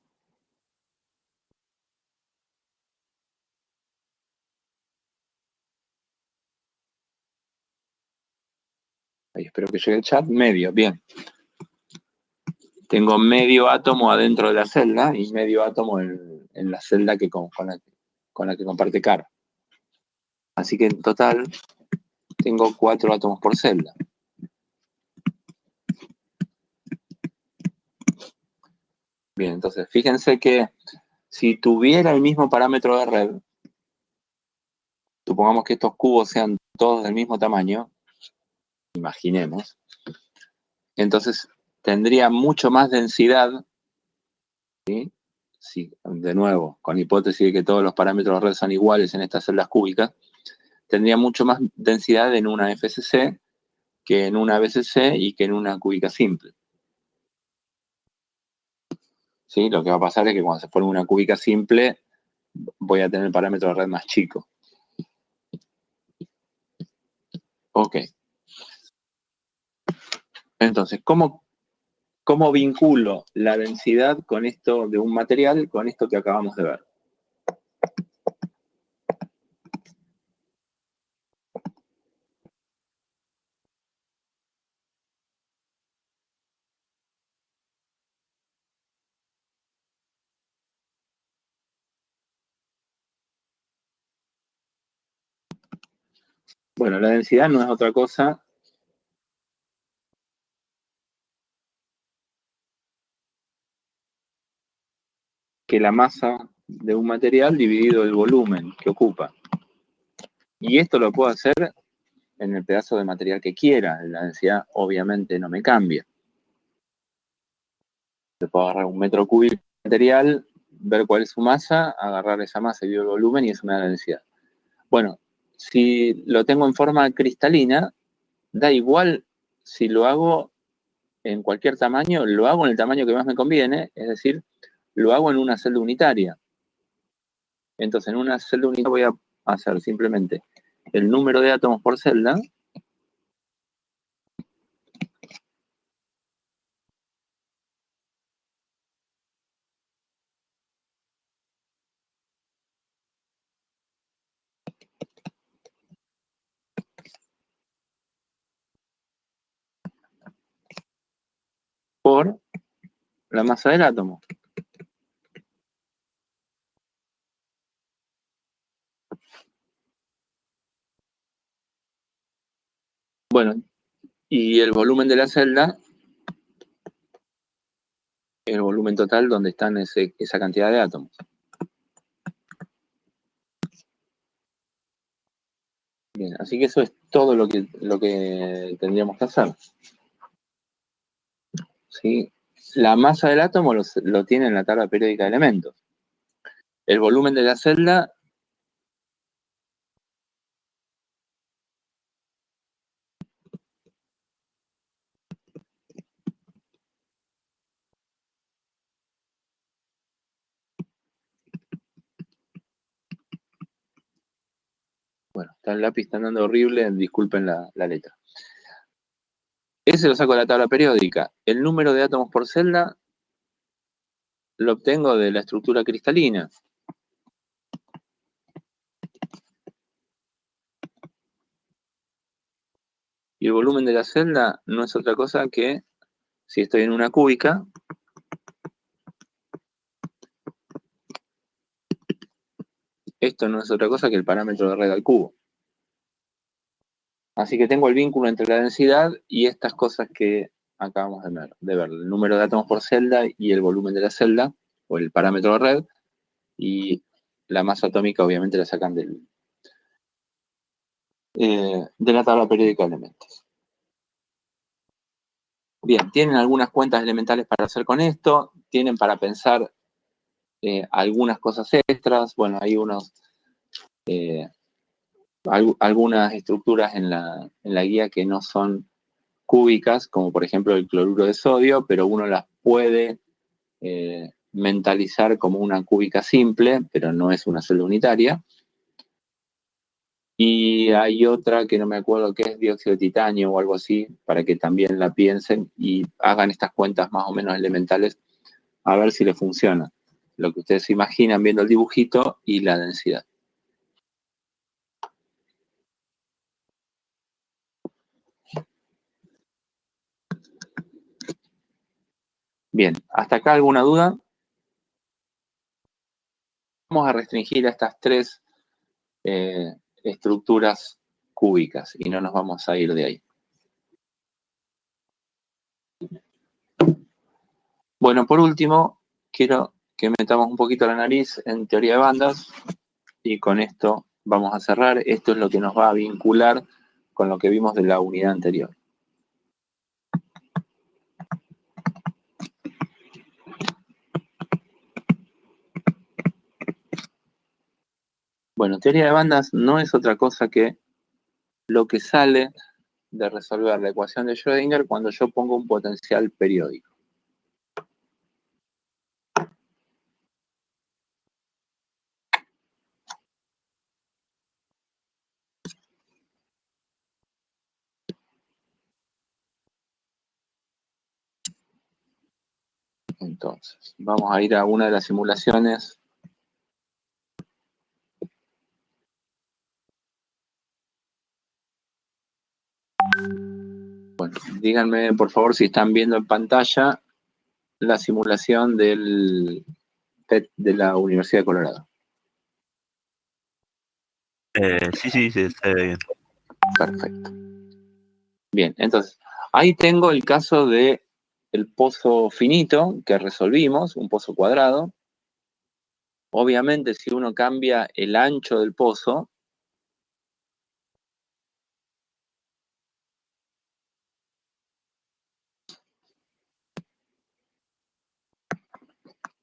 Ahí espero que llegue el chat. Medio, bien. Tengo medio átomo adentro de la celda y medio átomo en la celda con la que comparte cara. Así que en total tengo 4 átomos por celda. Bien, entonces fíjense que si tuviera el mismo parámetro de red, supongamos que estos cubos sean todos del mismo tamaño, imaginemos, entonces tendría mucho más densidad, ¿sí? Sí, de nuevo, con la hipótesis de que todos los parámetros de red son iguales en estas celdas cúbicas, tendría mucho más densidad en una FCC que en una BCC y que en una cúbica simple. ¿Sí? Lo que va a pasar es que cuando se forme una cúbica simple, voy a tener el parámetro de red más chico. Ok. Entonces, ¿cómo vinculo la densidad con esto de un material, con esto que acabamos de ver? Bueno, la densidad no es otra cosa que la masa de un material dividido el volumen que ocupa. Y esto lo puedo hacer en el pedazo de material que quiera. La densidad obviamente no me cambia. Yo puedo agarrar un metro cúbico de material, ver cuál es su masa, agarrar esa masa y el volumen y eso me da la densidad. Bueno, si lo tengo en forma cristalina, da igual si lo hago en cualquier tamaño, lo hago en el tamaño que más me conviene, es decir, lo hago en una celda unitaria. Entonces, en una celda unitaria voy a hacer simplemente el número de átomos por celda por la masa del átomo. Bueno, y el volumen de la celda, el volumen total donde están esa cantidad de átomos. Bien, así que eso es todo lo que tendríamos que hacer. ¿Sí? La masa del átomo lo tiene en la tabla periódica de elementos. El volumen de la celda bueno, está el lápiz está andando horrible, disculpen la letra. Ese lo saco de la tabla periódica. El número de átomos por celda lo obtengo de la estructura cristalina. Y el volumen de la celda no es otra cosa que, si estoy en una cúbica, esto no es otra cosa que el parámetro de red al cubo. Así que tengo el vínculo entre la densidad y estas cosas que acabamos de ver. El número de átomos por celda y el volumen de la celda, o el parámetro de red, y la masa atómica obviamente la sacan de la tabla periódica de elementos. Bien, tienen algunas cuentas elementales para hacer con esto, tienen para pensar algunas cosas extras, bueno, hay algunas estructuras en la guía que no son cúbicas, como por ejemplo el cloruro de sodio, pero uno las puede mentalizar como una cúbica simple, pero no es una celda unitaria. Y hay otra que no me acuerdo qué es dióxido de titanio o algo así, para que también la piensen y hagan estas cuentas más o menos elementales a ver si les funciona. Lo que ustedes se imaginan viendo el dibujito y la densidad. Bien, ¿hasta acá alguna duda? Vamos a restringir a estas tres estructuras cúbicas y no nos vamos a ir de ahí. Bueno, por último, quiero que metamos un poquito la nariz en teoría de bandas y con esto vamos a cerrar. Esto es lo que nos va a vincular con lo que vimos de la unidad anterior. Bueno, teoría de bandas no es otra cosa que lo que sale de resolver la ecuación de Schrödinger cuando yo pongo un potencial periódico. Entonces, vamos a ir a una de las simulaciones. Bueno, díganme por favor si están viendo en pantalla la simulación del PET de la Universidad de Colorado. Sí, se ve bien. Perfecto. Bien, entonces, ahí tengo el caso de el pozo finito que resolvimos, un pozo cuadrado. Obviamente, si uno cambia el ancho del pozo,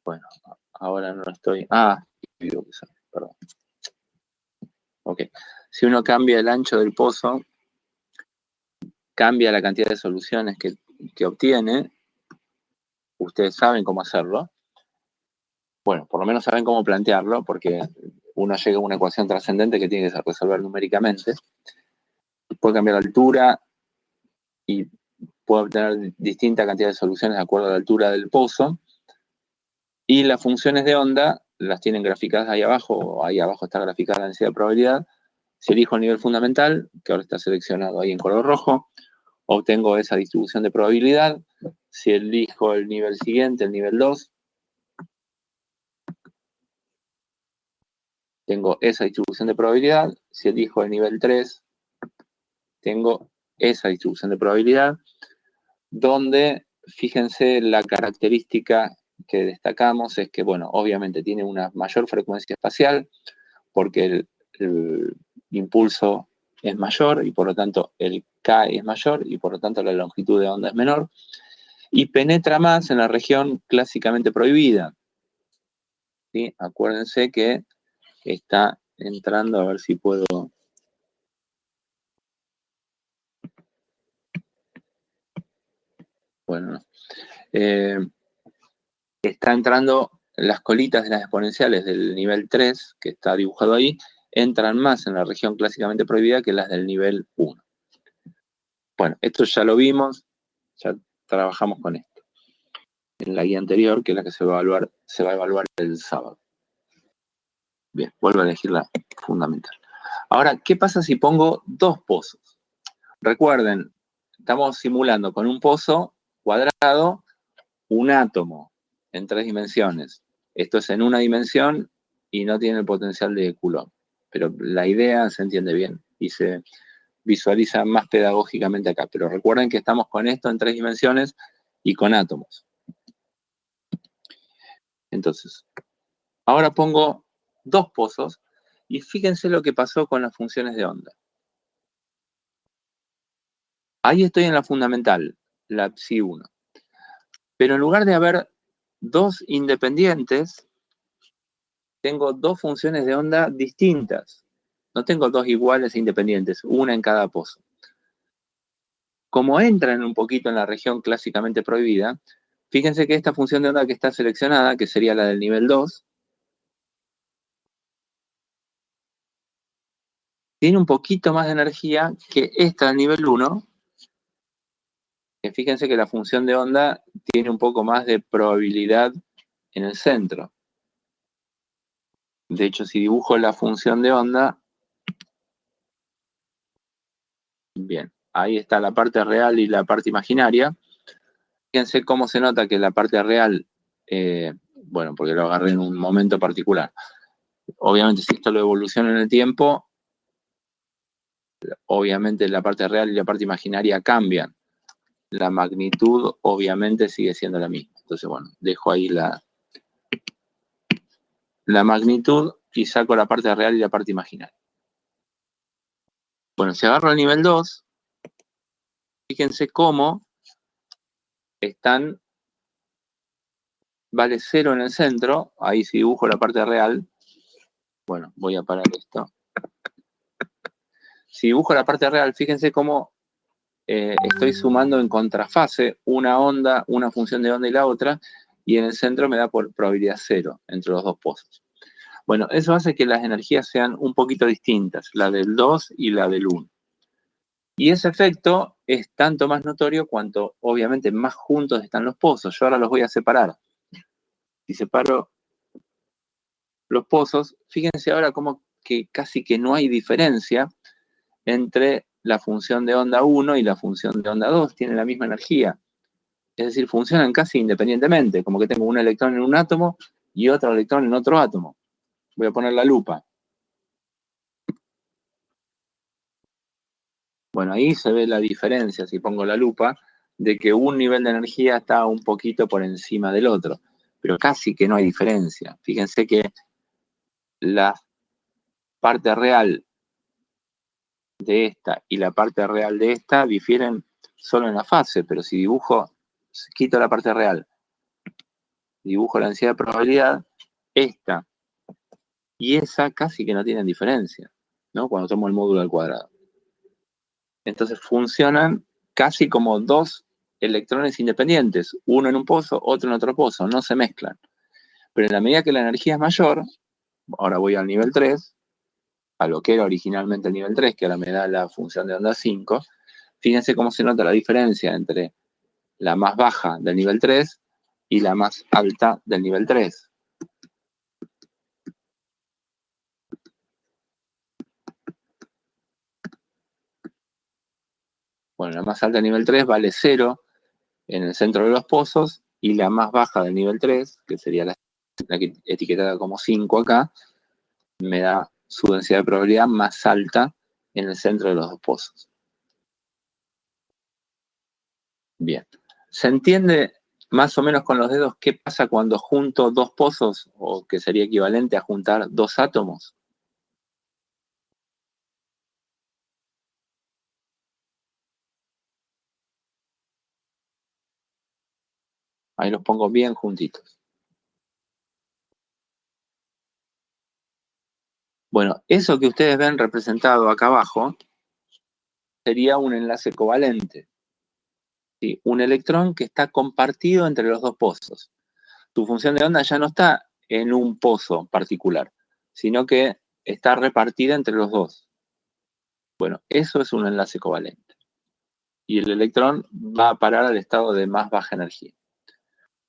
bueno, ahora no estoy... perdón. Ok. Si uno cambia el ancho del pozo, cambia la cantidad de soluciones que obtiene. Ustedes saben cómo hacerlo. Bueno, por lo menos saben cómo plantearlo, porque uno llega a una ecuación trascendente que tiene que resolver numéricamente. Puede cambiar la altura y puede obtener distinta cantidad de soluciones de acuerdo a la altura del pozo. Y las funciones de onda las tienen graficadas ahí abajo está graficada la densidad de probabilidad. Si elijo el nivel fundamental, que ahora está seleccionado ahí en color rojo, obtengo esa distribución de probabilidad. Si elijo el nivel siguiente, el nivel 2, tengo esa distribución de probabilidad. Si elijo el nivel 3, tengo esa distribución de probabilidad, donde, fíjense, la característica que destacamos es que, bueno, obviamente tiene una mayor frecuencia espacial, porque el impulso es mayor y por lo tanto el K es mayor y por lo tanto la longitud de onda es menor, y penetra más en la región clásicamente prohibida. ¿Sí? Acuérdense que está entrando, a ver si puedo... Bueno, no. Está entrando las colitas de las exponenciales del nivel 3, que está dibujado ahí, entran más en la región clásicamente prohibida que las del nivel 1. Bueno, esto ya lo vimos, ya trabajamos con esto en la guía anterior, que es la que se va a evaluar el sábado. Bien, vuelvo a elegir la fundamental. Ahora, ¿qué pasa si pongo dos pozos? Recuerden, estamos simulando con un pozo cuadrado un átomo en 3 dimensiones. Esto es en una dimensión y no tiene el potencial de Coulomb. Pero la idea se entiende bien y se visualiza más pedagógicamente acá. Pero recuerden que estamos con esto en 3 dimensiones y con átomos. Entonces, ahora pongo dos pozos y fíjense lo que pasó con las funciones de onda. Ahí estoy en la fundamental, la psi1. Pero en lugar de haber dos independientes, tengo dos funciones de onda distintas. No tengo dos iguales e independientes, una en cada pozo. Como entran un poquito en la región clásicamente prohibida, fíjense que esta función de onda que está seleccionada, que sería la del nivel 2, tiene un poquito más de energía que esta del nivel 1, que fíjense que la función de onda tiene un poco más de probabilidad en el centro. De hecho, si dibujo la función de onda, bien, ahí está la parte real y la parte imaginaria. Fíjense cómo se nota que la parte real, bueno, porque lo agarré en un momento particular. Obviamente, si esto lo evoluciona en el tiempo, obviamente la parte real y la parte imaginaria cambian. La magnitud, obviamente, sigue siendo la misma. Entonces, bueno, dejo ahí la magnitud y saco la parte real y la parte imaginaria. Bueno, si agarro el nivel 2, fíjense cómo están, vale 0 en el centro, ahí si dibujo la parte real, bueno, voy a parar esto. Si dibujo la parte real, fíjense cómo estoy sumando en contrafase una onda, una función de onda y la otra, y en el centro me da por probabilidad 0 entre los dos pozos. Bueno, eso hace que las energías sean un poquito distintas, la del 2 y la del 1. Y ese efecto es tanto más notorio cuanto, obviamente, más juntos están los pozos. Yo ahora los voy a separar. Si separo los pozos, fíjense ahora cómo que casi que no hay diferencia entre la función de onda 1 y la función de onda 2. Tienen la misma energía. Es decir, funcionan casi independientemente, como que tengo un electrón en un átomo y otro electrón en otro átomo. Voy a poner la lupa. Bueno, ahí se ve la diferencia, si pongo la lupa, de que un nivel de energía está un poquito por encima del otro, pero casi que no hay diferencia. Fíjense que la parte real de esta y la parte real de esta difieren solo en la fase, pero si dibujo, quito la parte real, dibujo la densidad de probabilidad, esta y esa casi que no tienen diferencia, ¿no? Cuando tomo el módulo al cuadrado. Entonces funcionan casi como dos electrones independientes, uno en un pozo, otro en otro pozo, no se mezclan. Pero en la medida que la energía es mayor, ahora voy al nivel 3, a lo que era originalmente el nivel 3, que ahora me da la función de onda 5, fíjense cómo se nota la diferencia entre la más baja del nivel 3 y la más alta del nivel 3. Bueno, la más alta del nivel 3 vale 0 en el centro de los pozos, y la más baja del nivel 3, que sería la que etiquetada como 5 acá, me da su densidad de probabilidad más alta en el centro de los dos pozos. Bien. ¿Se entiende más o menos con los dedos qué pasa cuando junto dos pozos, o que sería equivalente a juntar dos átomos? Ahí los pongo bien juntitos. Bueno, eso que ustedes ven representado acá abajo sería un enlace covalente. ¿Sí? Un electrón que está compartido entre los dos pozos. Tu función de onda ya no está en un pozo particular, sino que está repartida entre los dos. Bueno, eso es un enlace covalente. Y el electrón va a parar al estado de más baja energía.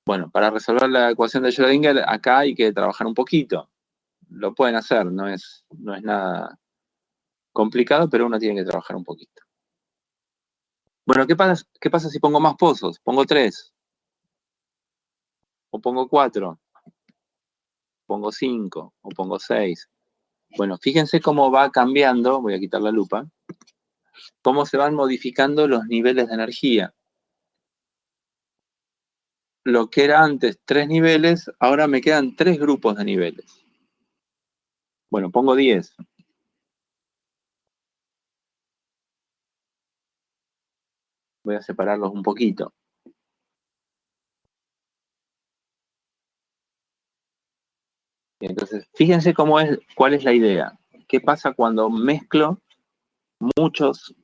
Bueno, para resolver la ecuación de Schrödinger, acá hay que trabajar un poquito. Lo pueden hacer, no es nada complicado, pero uno tiene que trabajar un poquito. Bueno, ¿qué pasa si pongo más pozos? Pongo 3, o pongo 4, pongo 5, o pongo 6. Bueno, fíjense cómo va cambiando, voy a quitar la lupa, cómo se van modificando los niveles de energía. Lo que era antes 3 niveles, ahora me quedan 3 grupos de niveles. Bueno, pongo 10. Voy a separarlos un poquito. Entonces, fíjense cuál es la idea. ¿Qué pasa cuando mezclo muchos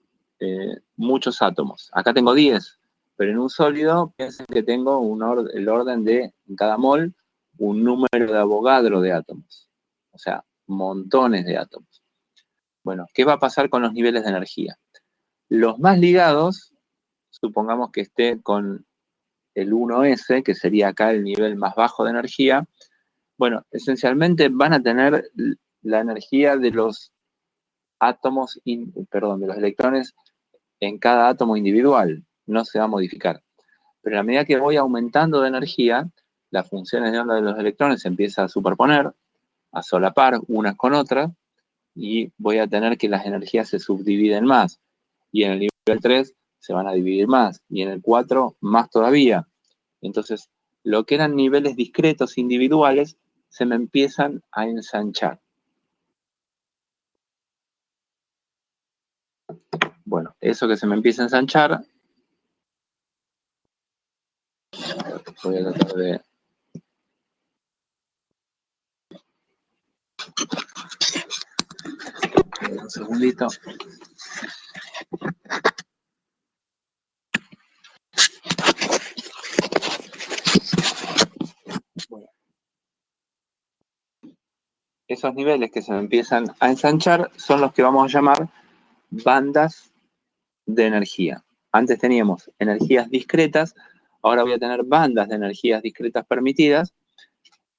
átomos? Acá tengo 10, pero en un sólido piensen que tengo el orden de, en cada mol, un número de Avogadro de átomos. O sea, montones de átomos. Bueno, ¿qué va a pasar con los niveles de energía? Los más ligados, supongamos que esté con el 1S, que sería acá el nivel más bajo de energía, bueno, esencialmente van a tener la energía de los átomos, de los electrones en cada átomo individual, no se va a modificar. Pero a medida que voy aumentando de energía, las funciones de onda de los electrones se empiezan a superponer, a solapar unas con otras, y voy a tener que las energías se subdividen más. Y en el nivel 3 se van a dividir más, y en el 4 más todavía. Entonces, lo que eran niveles discretos individuales se me empiezan a ensanchar. Bueno, eso que se me empieza a ensanchar, voy a tratar de... Un segundito. Bueno, esos niveles que se me empiezan a ensanchar son los que vamos a llamar bandas de energía. Antes teníamos energías discretas, ahora voy a tener bandas de energías discretas permitidas,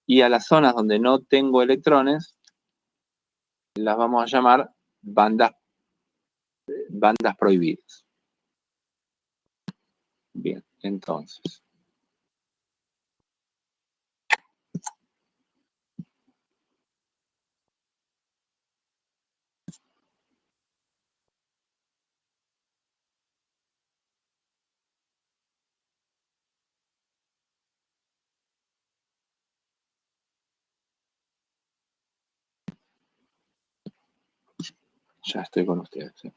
y a las zonas donde no tengo electrones las vamos a llamar bandas prohibidas. Bien, entonces. Ya estoy con ustedes. ¿Sí?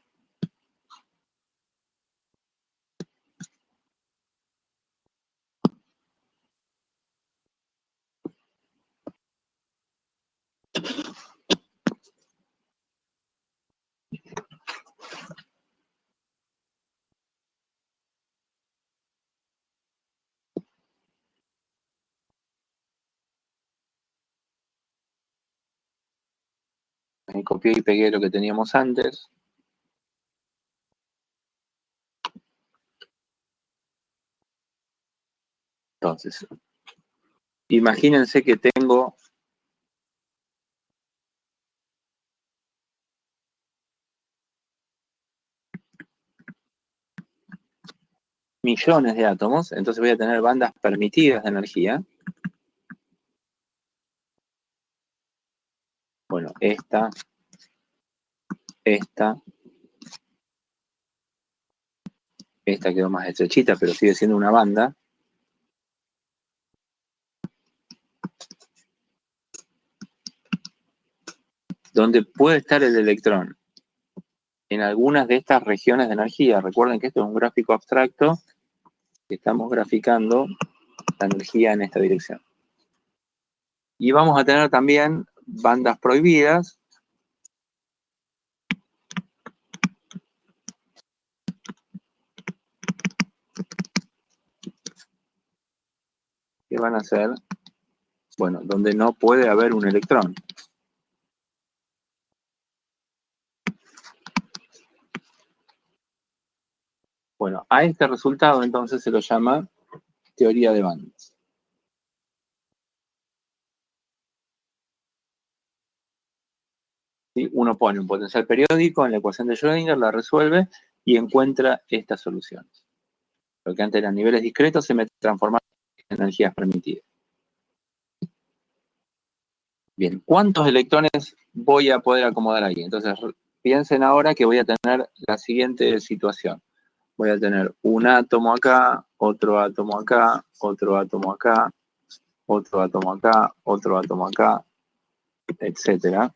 Ahí copié y pegué lo que teníamos antes. Entonces, imagínense que tengo millones de átomos, entonces voy a tener bandas permitidas de energía. Bueno, esta quedó más estrechita, pero sigue siendo una banda. Donde puede estar el electrón en algunas de estas regiones de energía. Recuerden que esto es un gráfico abstracto, que estamos graficando la energía en esta dirección. Y vamos a tener también bandas prohibidas. Que van a ser, bueno, donde no puede haber un electrón. Bueno, a este resultado entonces se lo llama teoría de bandas. ¿Sí? Uno pone un potencial periódico en la ecuación de Schrödinger, la resuelve y encuentra estas soluciones. Lo que antes eran niveles discretos se me transforma en energías permitidas. Bien, ¿cuántos electrones voy a poder acomodar ahí? Entonces, piensen ahora que voy a tener la siguiente situación. Voy a tener un átomo acá, otro átomo acá, otro átomo acá, otro átomo acá, otro átomo acá, etcétera.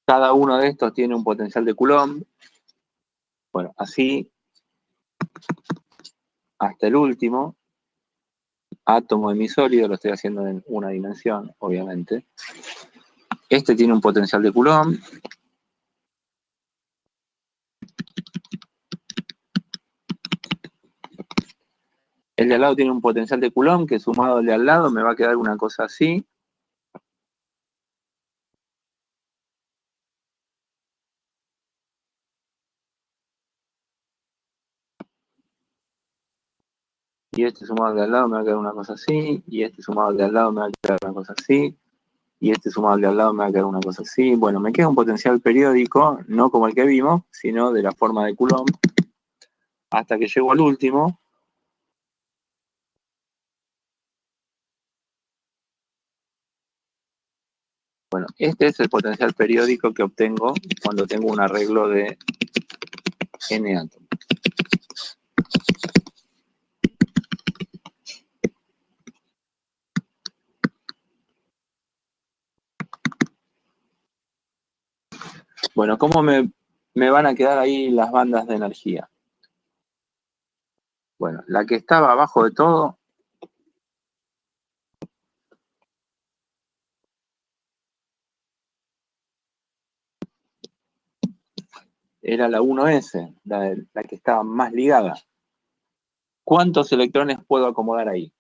Cada uno de estos tiene un potencial de Coulomb. Bueno, así hasta el último átomo de mi sólido, lo estoy haciendo en una dimensión, obviamente. Este tiene un potencial de Coulomb. El de al lado tiene un potencial de Coulomb que sumado al de al lado me va a quedar una cosa así. Y este sumado al de al lado me va a quedar una cosa así. Y este sumado al de al lado me va a quedar una cosa así. Y este sumado al de al lado me va a quedar una cosa así. Bueno, me queda un potencial periódico, no como el que vimos, sino de la forma de Coulomb, hasta que llego al último. Bueno, este es el potencial periódico que obtengo cuando tengo un arreglo de n átomos. Bueno, ¿cómo me van a quedar ahí las bandas de energía? Bueno, la que estaba abajo de todo era la 1s, la que estaba más ligada. ¿Cuántos electrones puedo acomodar ahí?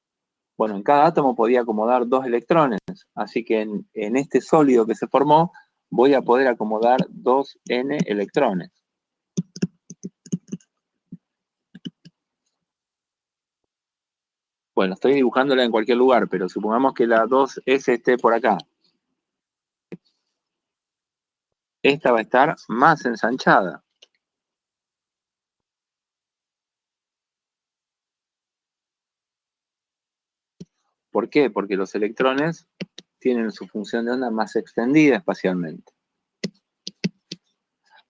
Bueno, en cada átomo podía acomodar 2 electrones, así que en este sólido que se formó voy a poder acomodar 2n electrones. Bueno, estoy dibujándola en cualquier lugar, pero supongamos que la 2s esté por acá. Esta va a estar más ensanchada. ¿Por qué? Porque los electrones tienen su función de onda más extendida espacialmente.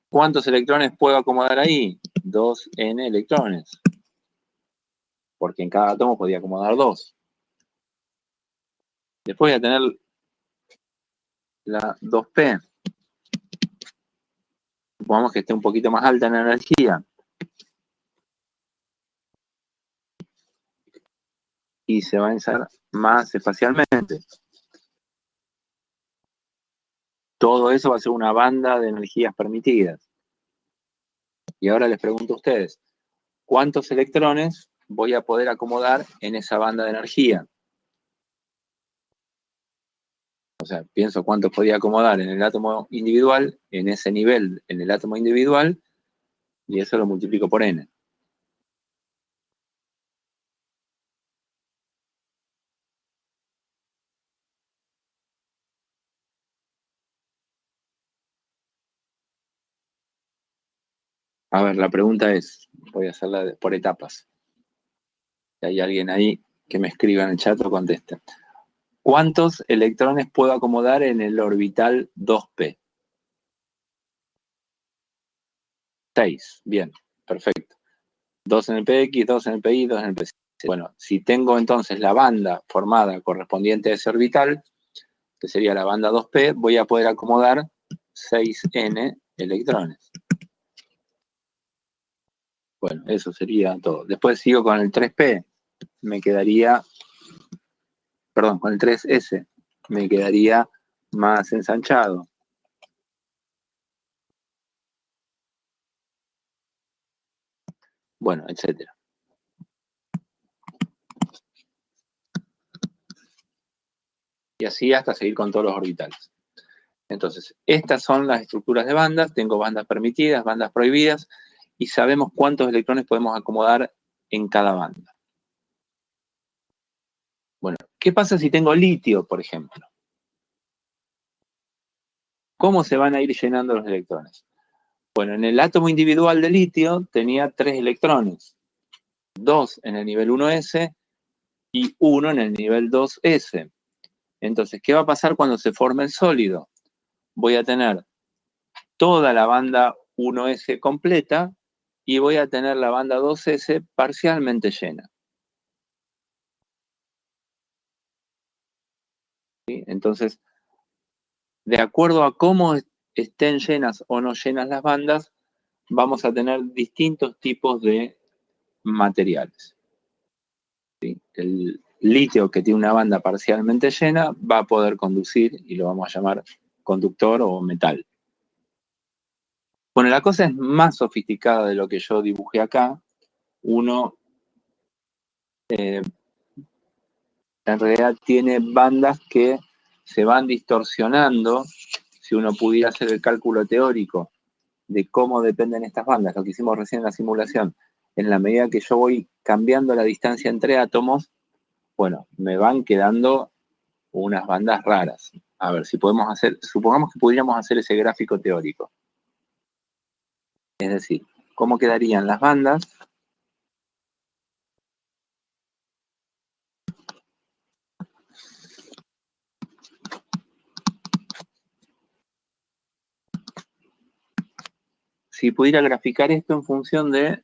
¿Cuántos electrones puedo acomodar ahí? 2n electrones. Porque en cada átomo podía acomodar 2. Después voy a tener la 2p. Supongamos que esté un poquito más alta en energía. Y se va a ensar más espacialmente. Todo eso va a ser una banda de energías permitidas. Y ahora les pregunto a ustedes, ¿cuántos electrones voy a poder acomodar en esa banda de energía? O sea, pienso cuánto podía acomodar en el átomo individual, en ese nivel, en el átomo individual, y eso lo multiplico por n. A ver, la pregunta es, voy a hacerla por etapas. Si hay alguien ahí que me escriba en el chat o conteste. ¿Cuántos electrones puedo acomodar en el orbital 2p? 6. Bien, perfecto. 2 en el px, 2 en el pi, 2 en el pc. Bueno, si tengo entonces la banda formada correspondiente a ese orbital, que sería la banda 2p, voy a poder acomodar 6n electrones. Bueno, eso sería todo. Después sigo con el 3p, me quedaría, perdón, con el 3s, me quedaría más ensanchado. Bueno, etcétera. Y así hasta seguir con todos los orbitales. Entonces, estas son las estructuras de bandas. Tengo bandas permitidas, bandas prohibidas, y sabemos cuántos electrones podemos acomodar en cada banda. Bueno, ¿qué pasa si tengo litio, por ejemplo? ¿Cómo se van a ir llenando los electrones? Bueno, en el átomo individual de litio tenía 3 electrones, 2 en el nivel 1s y 1 en el nivel 2s. Entonces, ¿qué va a pasar cuando se forme el sólido? Voy a tener toda la banda 1s completa y voy a tener la banda 2s parcialmente llena. ¿Sí? Entonces, de acuerdo a cómo estén llenas o no llenas las bandas, vamos a tener distintos tipos de materiales. ¿Sí? El litio, que tiene una banda parcialmente llena, va a poder conducir y lo vamos a llamar conductor o metal. Bueno, la cosa es más sofisticada de lo que yo dibujé acá. Uno en realidad tiene bandas que se van distorsionando. Si uno pudiera hacer el cálculo teórico de cómo dependen estas bandas, lo que hicimos recién en la simulación, en la medida que yo voy cambiando la distancia entre átomos, bueno, me van quedando unas bandas raras. A ver, si podemos hacer, supongamos que pudiéramos hacer ese gráfico teórico. Es decir, ¿cómo quedarían las bandas? Si pudiera graficar esto en función de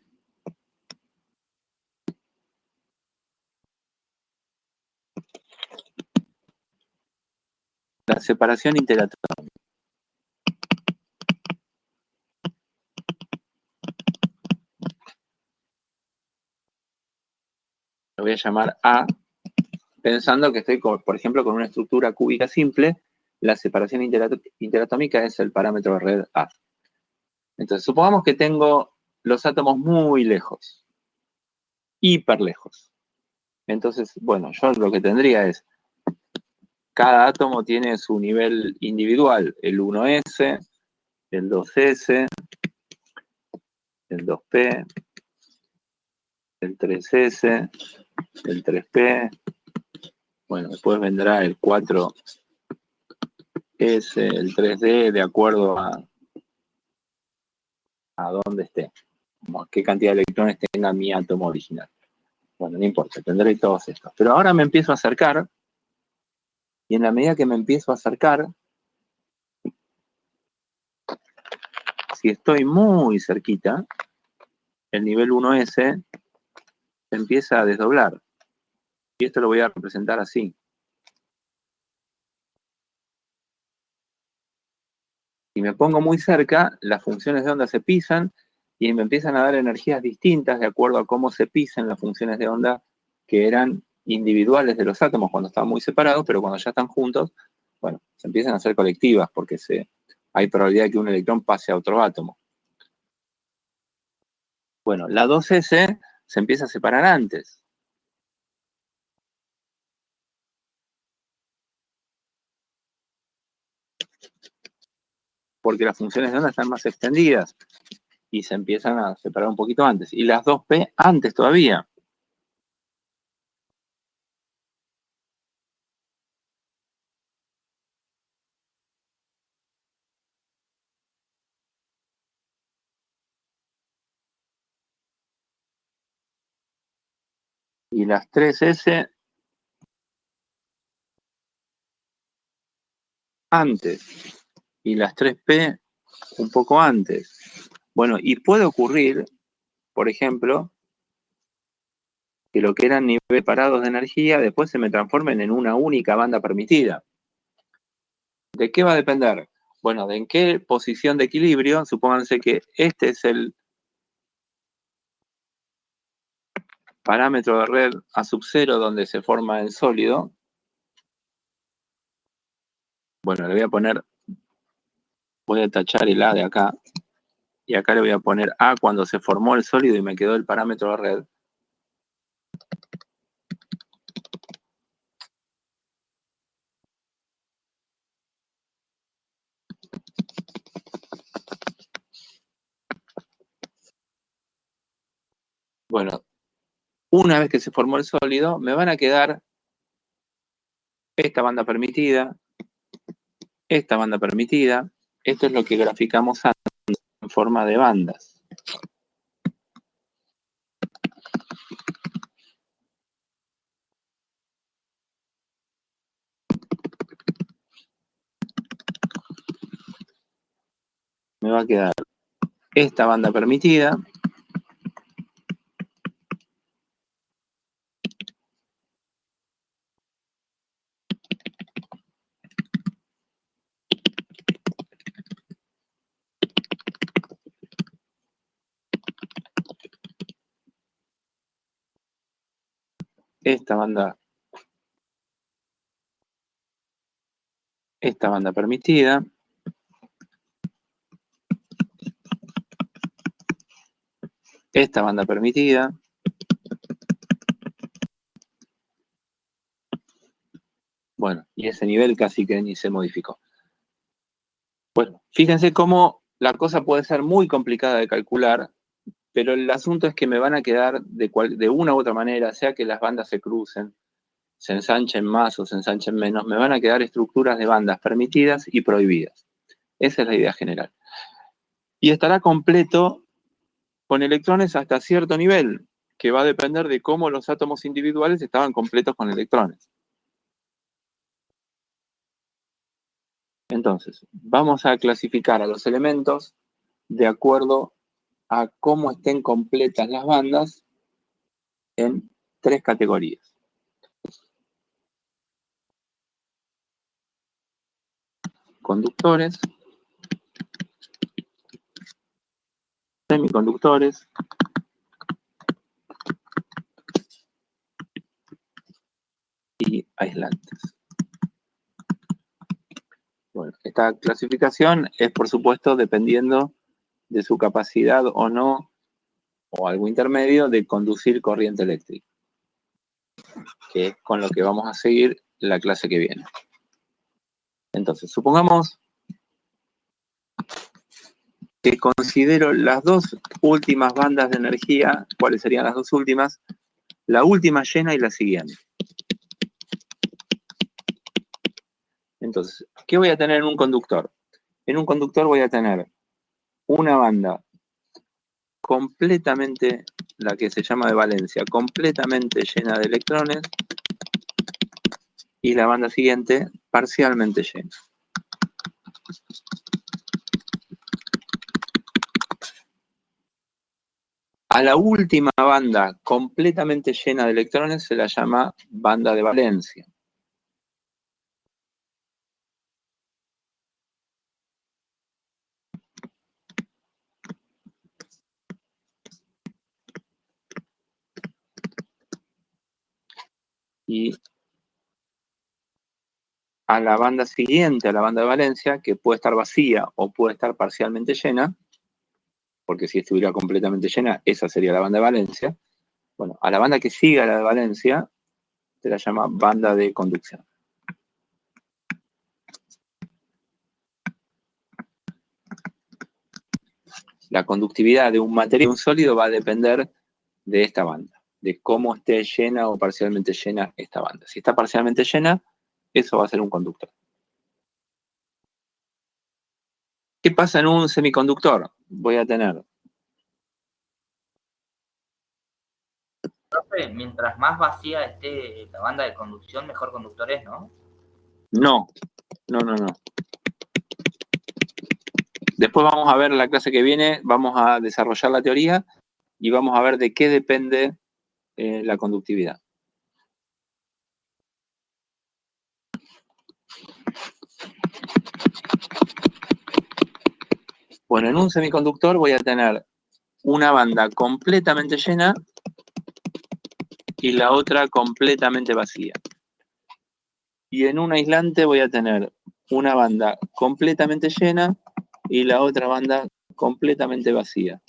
la separación interatómica. Lo voy a llamar A, pensando que estoy, por ejemplo, con una estructura cúbica simple. La separación interatómica es el parámetro de red A. Entonces, supongamos que tengo los átomos muy lejos, hiper lejos. Entonces, bueno, yo lo que tendría es, cada átomo tiene su nivel individual, el 1s, el 2s, el 2p, el 3s, el 3p, bueno, después vendrá el 4s, el 3d, de acuerdo a dónde esté, como qué cantidad de electrones tenga mi átomo original. Bueno, no importa, tendré todos estos. Pero ahora me empiezo a acercar, y en la medida que me empiezo a acercar, si estoy muy cerquita, el nivel 1s se empieza a desdoblar. Y esto lo voy a representar así. Si me pongo muy cerca, las funciones de onda se pisan y me empiezan a dar energías distintas de acuerdo a cómo se pisan las funciones de onda que eran individuales de los átomos cuando estaban muy separados, pero cuando ya están juntos, bueno, se empiezan a hacer colectivas porque hay probabilidad de que un electrón pase a otro átomo. Bueno, la 2s se empieza a separar antes. porque las funciones de onda están más extendidas y se empiezan a separar un poquito antes. Y las 2P antes todavía. Y las 3S antes. Y las 3P un poco antes. Bueno, y puede ocurrir, por ejemplo, que lo que eran niveles parados de energía después se me transformen en una única banda permitida. ¿De qué va a depender? Bueno, de en qué posición de equilibrio, supónganse que este es el parámetro de red a sub 0 donde se forma el sólido. Bueno, le voy a tachar el A de acá, y acá le voy a poner A cuando se formó el sólido y me quedó el parámetro de red. Bueno, una vez que se formó el sólido, me van a quedar esta banda permitida, esta banda permitida. Esto es lo que graficamos antes en forma de bandas. Me va a quedar esta banda permitida, esta banda permitida, esta banda permitida, bueno, y ese nivel casi que ni se modificó. Bueno, fíjense cómo la cosa puede ser muy complicada de calcular, pero el asunto es que me van a quedar de una u otra manera, sea que las bandas se crucen, se ensanchen más o se ensanchen menos, me van a quedar estructuras de bandas permitidas y prohibidas. Esa es la idea general. Y estará completo con electrones hasta cierto nivel, que va a depender de cómo los átomos individuales estaban completos con electrones. Entonces, vamos a clasificar a los elementos de acuerdo a cómo estén completas las bandas en 3 categorías. Conductores, semiconductores y aislantes. Bueno, esta clasificación es, por supuesto, dependiendo de su capacidad o no, o algo intermedio, de conducir corriente eléctrica, que es con lo que vamos a seguir la clase que viene. Entonces, supongamos que considero las 2 últimas bandas de energía. ¿Cuáles serían las 2 últimas? La última llena y la siguiente. Entonces, ¿qué voy a tener en un conductor? En un conductor voy a tener una banda completamente, la que se llama de valencia, completamente llena de electrones, y la banda siguiente parcialmente llena. A la última banda completamente llena de electrones se la llama banda de valencia. Y a la banda siguiente, a la banda de valencia, que puede estar vacía o puede estar parcialmente llena, porque si estuviera completamente llena, esa sería la banda de valencia. Bueno, a la banda que siga la de valencia se la llama banda de conducción. la conductividad de un material, de un sólido, va a depender de esta banda, de cómo esté llena o parcialmente llena esta banda. Si está parcialmente llena, eso va a ser un conductor. ¿Qué pasa en un semiconductor? Voy a tener... Profe, mientras más vacía esté la banda de conducción, mejor conductor es, ¿no? No. Después vamos a ver en la clase que viene, vamos a desarrollar la teoría y vamos a ver de qué depende la conductividad. Bueno, en un semiconductor voy a tener una banda completamente llena y la otra completamente vacía. Y en un aislante voy a tener una banda completamente llena y la otra banda completamente vacía.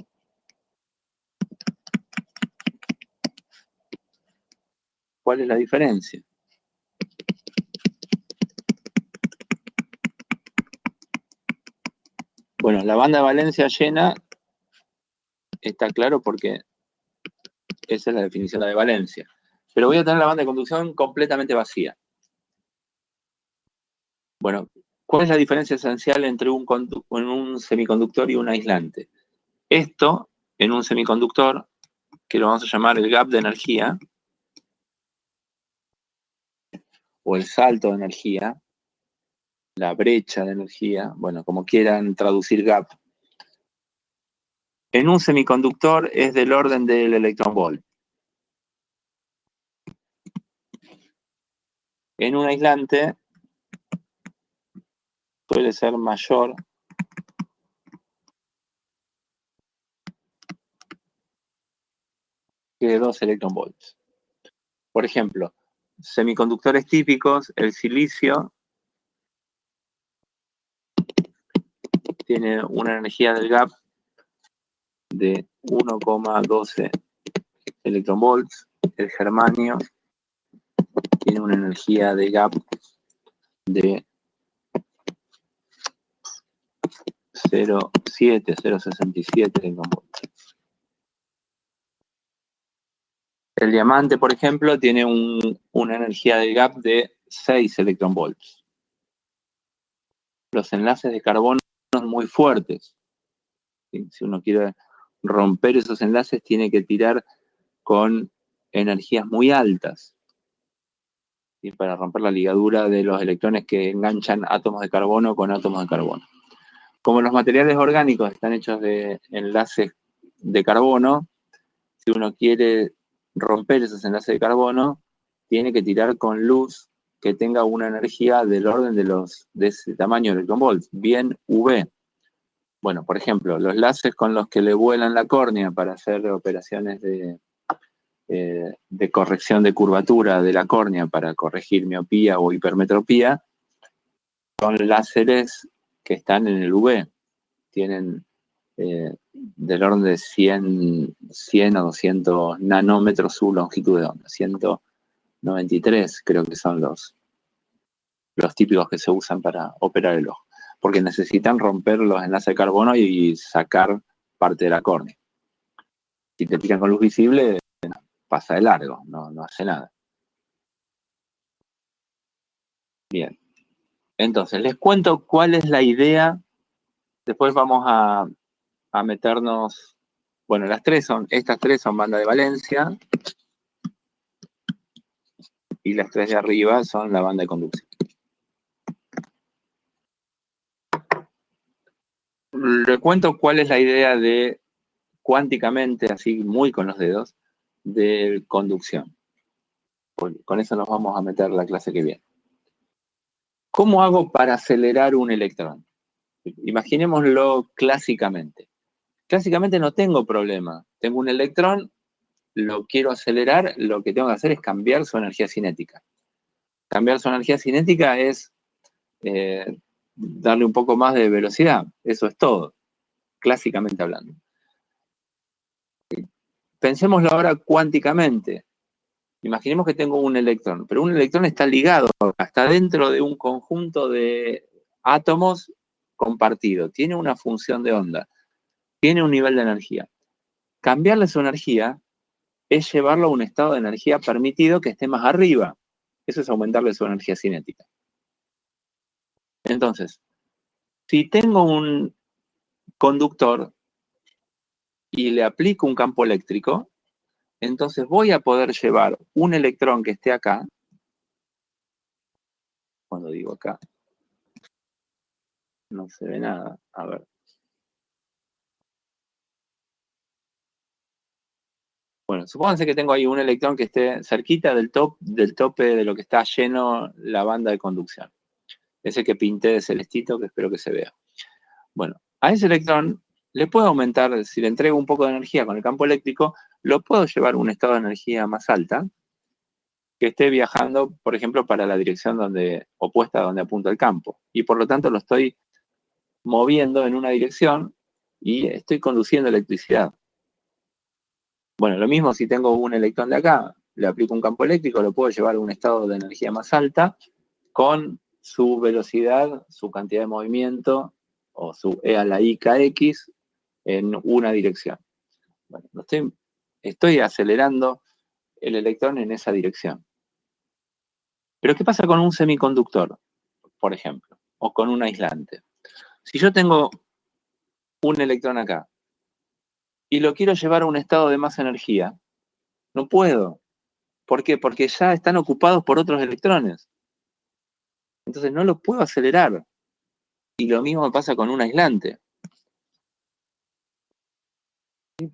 ¿Cuál es la diferencia? Bueno, la banda de valencia llena está claro porque esa es la definición de valencia. Pero voy a tener la banda de conducción completamente vacía. Bueno, ¿cuál es la diferencia esencial entre un semiconductor y un aislante? Esto, en un semiconductor, que lo vamos a llamar el gap de energía, o el salto de energía, la brecha de energía, bueno, como quieran traducir gap, en un semiconductor es del orden del electronvolt. En un aislante suele ser mayor que 2 electronvolts. Por ejemplo, semiconductores típicos, el silicio tiene una energía del gap de 1,12 electronvolts. El germanio tiene una energía de gap de 0,67 electronvolts. El diamante, por ejemplo, tiene una energía de gap de 6 electronvolts. Los enlaces de carbono son muy fuertes. Si uno quiere romper esos enlaces, tiene que tirar con energías muy altas. Y para romper la ligadura de los electrones que enganchan átomos de carbono con átomos de carbono. Como los materiales orgánicos están hechos de enlaces de carbono, si uno quiere romper esos enlaces de carbono, tiene que tirar con luz que tenga una energía del orden de ese tamaño de electronvolts, bien UV. Bueno, por ejemplo, los láseres con los que le vuelan la córnea para hacer operaciones de corrección de curvatura de la córnea para corregir miopía o hipermetropía, son láseres que están en el UV. Tienen del orden de 100 o 200 nanómetros su longitud de onda. 193 creo que son los típicos que se usan para operar el ojo. Porque necesitan romper los enlaces de carbono y sacar parte de la córnea. Si te pican con luz visible, pasa de largo, no hace nada. Bien. Entonces, les cuento cuál es la idea. Después vamos a meternos. Bueno, estas tres son banda de valencia. Y las tres de arriba son la banda de conducción. Les cuento cuál es la idea de cuánticamente, así muy con los dedos, de conducción. Con eso nos vamos a meter la clase que viene. ¿Cómo hago para acelerar un electrón? Imaginémoslo clásicamente. Clásicamente no tengo problema. Tengo un electrón, lo quiero acelerar, lo que tengo que hacer es cambiar su energía cinética. Cambiar su energía cinética es darle un poco más de velocidad. Eso es todo, clásicamente hablando. Pensémoslo ahora cuánticamente. Imaginemos que tengo un electrón, pero un electrón está ligado, está dentro de un conjunto de átomos compartido, tiene una función de onda. tiene un nivel de energía. Cambiarle su energía es llevarlo a un estado de energía permitido que esté más arriba. Eso es aumentarle su energía cinética. Entonces, si tengo un conductor y le aplico un campo eléctrico, entonces voy a poder llevar un electrón que esté acá. Cuando digo acá, no se ve nada. A ver. Bueno, supónganse que tengo ahí un electrón que esté cerquita del tope de lo que está lleno la banda de conducción. Ese que pinté de celestito, que espero que se vea. Bueno, a ese electrón le puedo aumentar, si le entrego un poco de energía con el campo eléctrico, lo puedo llevar a un estado de energía más alta, que esté viajando, por ejemplo, para la dirección opuesta a donde apunta el campo. Y por lo tanto lo estoy moviendo en una dirección y estoy conduciendo electricidad. Bueno, lo mismo si tengo un electrón de acá, le aplico un campo eléctrico, lo puedo llevar a un estado de energía más alta con su velocidad, su cantidad de movimiento o su E a la I kx en una dirección. Bueno, estoy acelerando el electrón en esa dirección. Pero ¿qué pasa con un semiconductor, por ejemplo, o con un aislante? Si yo tengo un electrón acá y lo quiero llevar a un estado de más energía, no puedo. ¿Por qué? Porque ya están ocupados por otros electrones. Entonces no lo puedo acelerar. Y lo mismo me pasa con un aislante.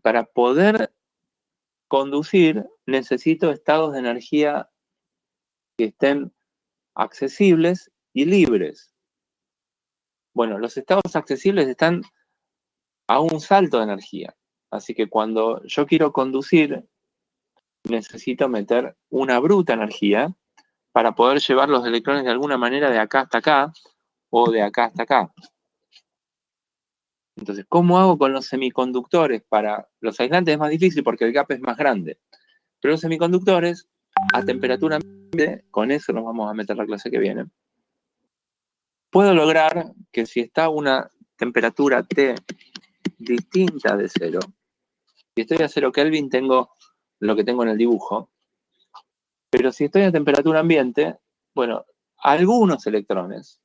Para poder conducir necesito estados de energía que estén accesibles y libres. Bueno, los estados accesibles están a un salto de energía. Así que cuando yo quiero conducir, necesito meter una bruta energía para poder llevar los electrones de alguna manera de acá hasta acá o de acá hasta acá. Entonces, ¿cómo hago con los semiconductores? Para los aislantes es más difícil porque el gap es más grande. Pero los semiconductores, a temperatura ambiente, con eso nos vamos a meter la clase que viene, puedo lograr que si está a una temperatura T distinta de 0, si estoy a 0 Kelvin tengo lo que tengo en el dibujo, pero si estoy a temperatura ambiente, bueno, algunos electrones,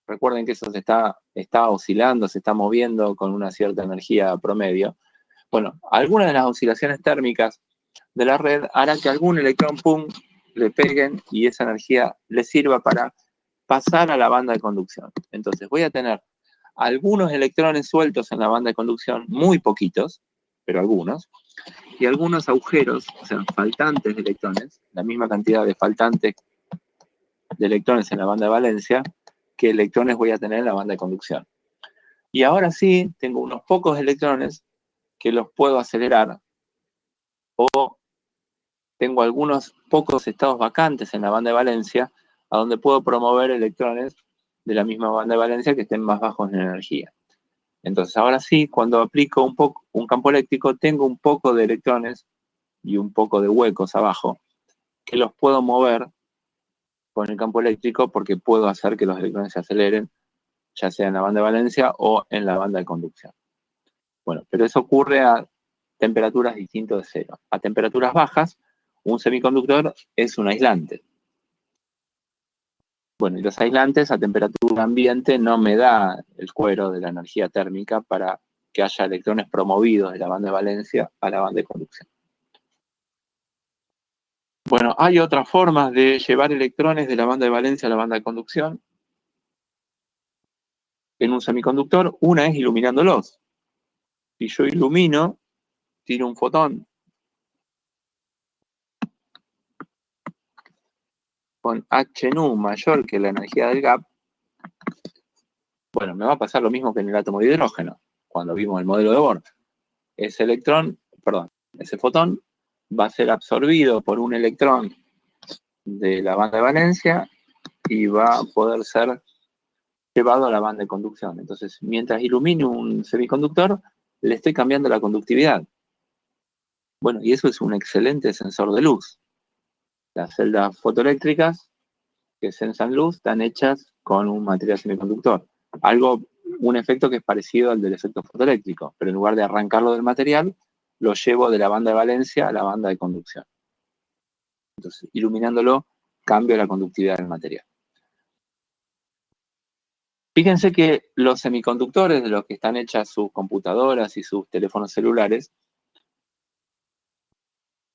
recuerden que eso está oscilando, se está moviendo con una cierta energía promedio, bueno, algunas de las oscilaciones térmicas de la red hará que algún electrón, pum, le peguen y esa energía le sirva para pasar a la banda de conducción. Entonces voy a tener algunos electrones sueltos en la banda de conducción, muy poquitos, pero algunos, y algunos agujeros, o sea, faltantes de electrones, la misma cantidad de faltantes de electrones en la banda de valencia que electrones voy a tener en la banda de conducción. Y ahora sí, tengo unos pocos electrones que los puedo acelerar, o tengo algunos pocos estados vacantes en la banda de valencia a donde puedo promover electrones de la misma banda de valencia que estén más bajos en energía. Entonces ahora sí, cuando aplico un campo eléctrico, tengo un poco de electrones y un poco de huecos abajo que los puedo mover con el campo eléctrico porque puedo hacer que los electrones se aceleren, ya sea en la banda de valencia o en la banda de conducción. Bueno, pero eso ocurre a temperaturas distintas de 0. A temperaturas bajas, un semiconductor es un aislante. Bueno, y los aislantes a temperatura ambiente no me da el cuero de la energía térmica para que haya electrones promovidos de la banda de valencia a la banda de conducción. Bueno, hay otras formas de llevar electrones de la banda de valencia a la banda de conducción en un semiconductor. Una es iluminándolos. Si yo ilumino, tiro un fotón con H nu mayor que la energía del gap, bueno, me va a pasar lo mismo que en el átomo de hidrógeno, cuando vimos el modelo de Bohr. Ese fotón va a ser absorbido por un electrón de la banda de valencia y va a poder ser llevado a la banda de conducción. Entonces, mientras ilumine un semiconductor, le estoy cambiando la conductividad. Bueno, y eso es un excelente sensor de luz. Las celdas fotoeléctricas que sensan luz están hechas con un material semiconductor. Algo un efecto que es parecido al del efecto fotoeléctrico, pero en lugar de arrancarlo del material, lo llevo de la banda de valencia a la banda de conducción. Entonces, iluminándolo, cambio la conductividad del material. Fíjense que los semiconductores de los que están hechas sus computadoras y sus teléfonos celulares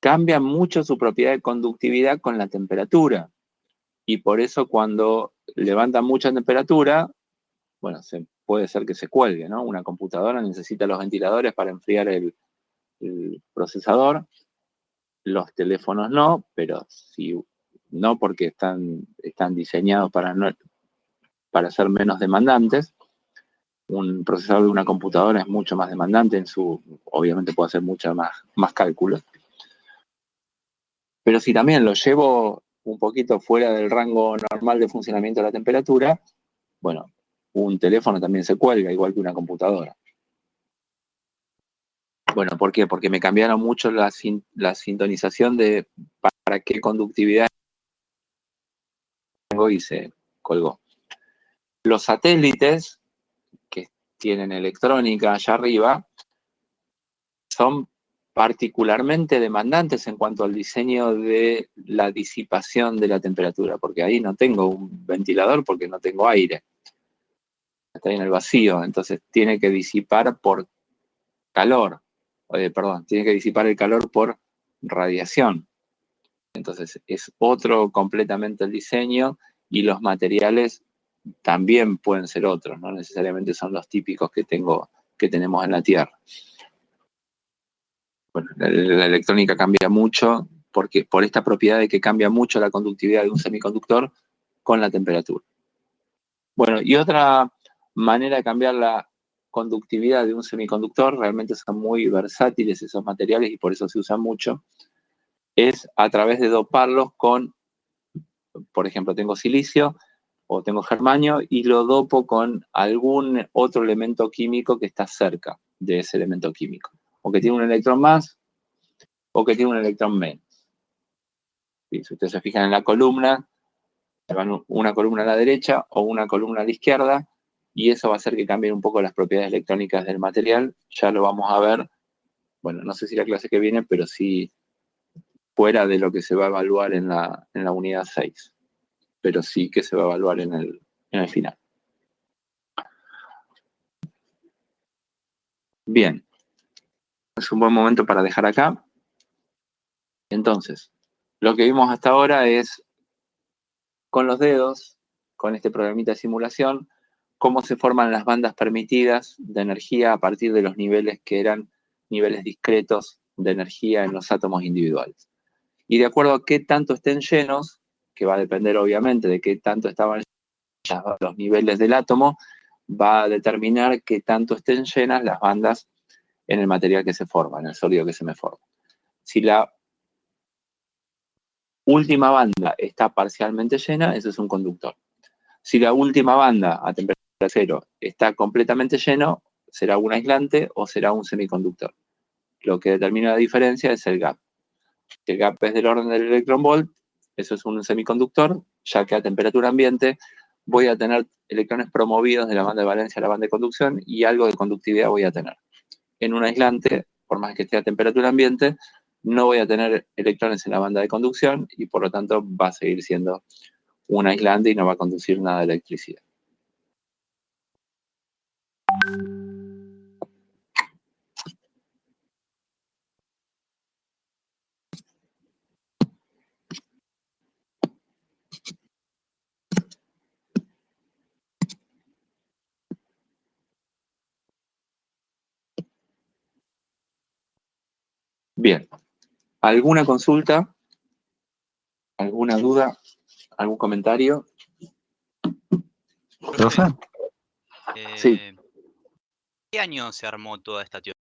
cambian mucho su propiedad de conductividad con la temperatura. Y por eso cuando levantan mucha temperatura, bueno, puede ser que se cuelgue, ¿no? Una computadora necesita los ventiladores para enfriar el procesador. Los teléfonos no, pero sí, no porque están diseñados para ser menos demandantes. Un procesador de una computadora es mucho más demandante, obviamente puede hacer mucho más cálculos. Pero si también lo llevo un poquito fuera del rango normal de funcionamiento de la temperatura, bueno, un teléfono también se cuelga, igual que una computadora. Bueno, ¿por qué? Porque me cambiaron mucho la sintonización de para qué conductividad tengo y se colgó. Los satélites, que tienen electrónica allá arriba, son particularmente demandantes en cuanto al diseño de la disipación de la temperatura, porque ahí no tengo un ventilador porque no tengo aire. Está en el vacío, entonces tiene que disipar por calor. Tiene que disipar el calor por radiación. Entonces es otro completamente el diseño y los materiales también pueden ser otros, no necesariamente son los típicos que tenemos en la Tierra. Bueno, la electrónica cambia mucho porque por esta propiedad de que cambia mucho la conductividad de un semiconductor con la temperatura. Bueno, y otra manera de cambiar la conductividad de un semiconductor, realmente son muy versátiles esos materiales y por eso se usan mucho, es a través de doparlos con, por ejemplo, tengo silicio o tengo germanio y lo dopo con algún otro elemento químico que está cerca de ese elemento químico, o que tiene un electrón más o que tiene un electrón menos. Si ustedes se fijan en la columna, van una columna a la derecha o una columna a la izquierda, y eso va a hacer que cambien un poco las propiedades electrónicas del material. Ya lo vamos a ver, bueno, no sé si la clase que viene, pero sí fuera de lo que se va a evaluar en la unidad 6, pero sí que se va a evaluar en el final. Bien, es un buen momento para dejar acá. Entonces, lo que vimos hasta ahora es con los dedos, con este programita de simulación, cómo se forman las bandas permitidas de energía a partir de los niveles que eran niveles discretos de energía en los átomos individuales. Y de acuerdo a qué tanto estén llenos, que va a depender obviamente de qué tanto estaban llenos los niveles del átomo, va a determinar qué tanto estén llenas las bandas en el material que se forma, en el sólido que se me forma. Si la última banda está parcialmente llena, eso es un conductor. Si la última banda a temperatura cero está completamente lleno, será un aislante o será un semiconductor. Lo que determina la diferencia es el gap. Si el gap es del orden del electronvolt, eso es un semiconductor, ya que a temperatura ambiente voy a tener electrones promovidos de la banda de valencia a la banda de conducción y algo de conductividad voy a tener. En un aislante, por más que esté a temperatura ambiente, no voy a tener electrones en la banda de conducción y por lo tanto va a seguir siendo un aislante y no va a conducir nada de electricidad. Bien, ¿alguna consulta? ¿Alguna duda? ¿Algún comentario? Profe, Sí. ¿qué año se armó toda esta teoría?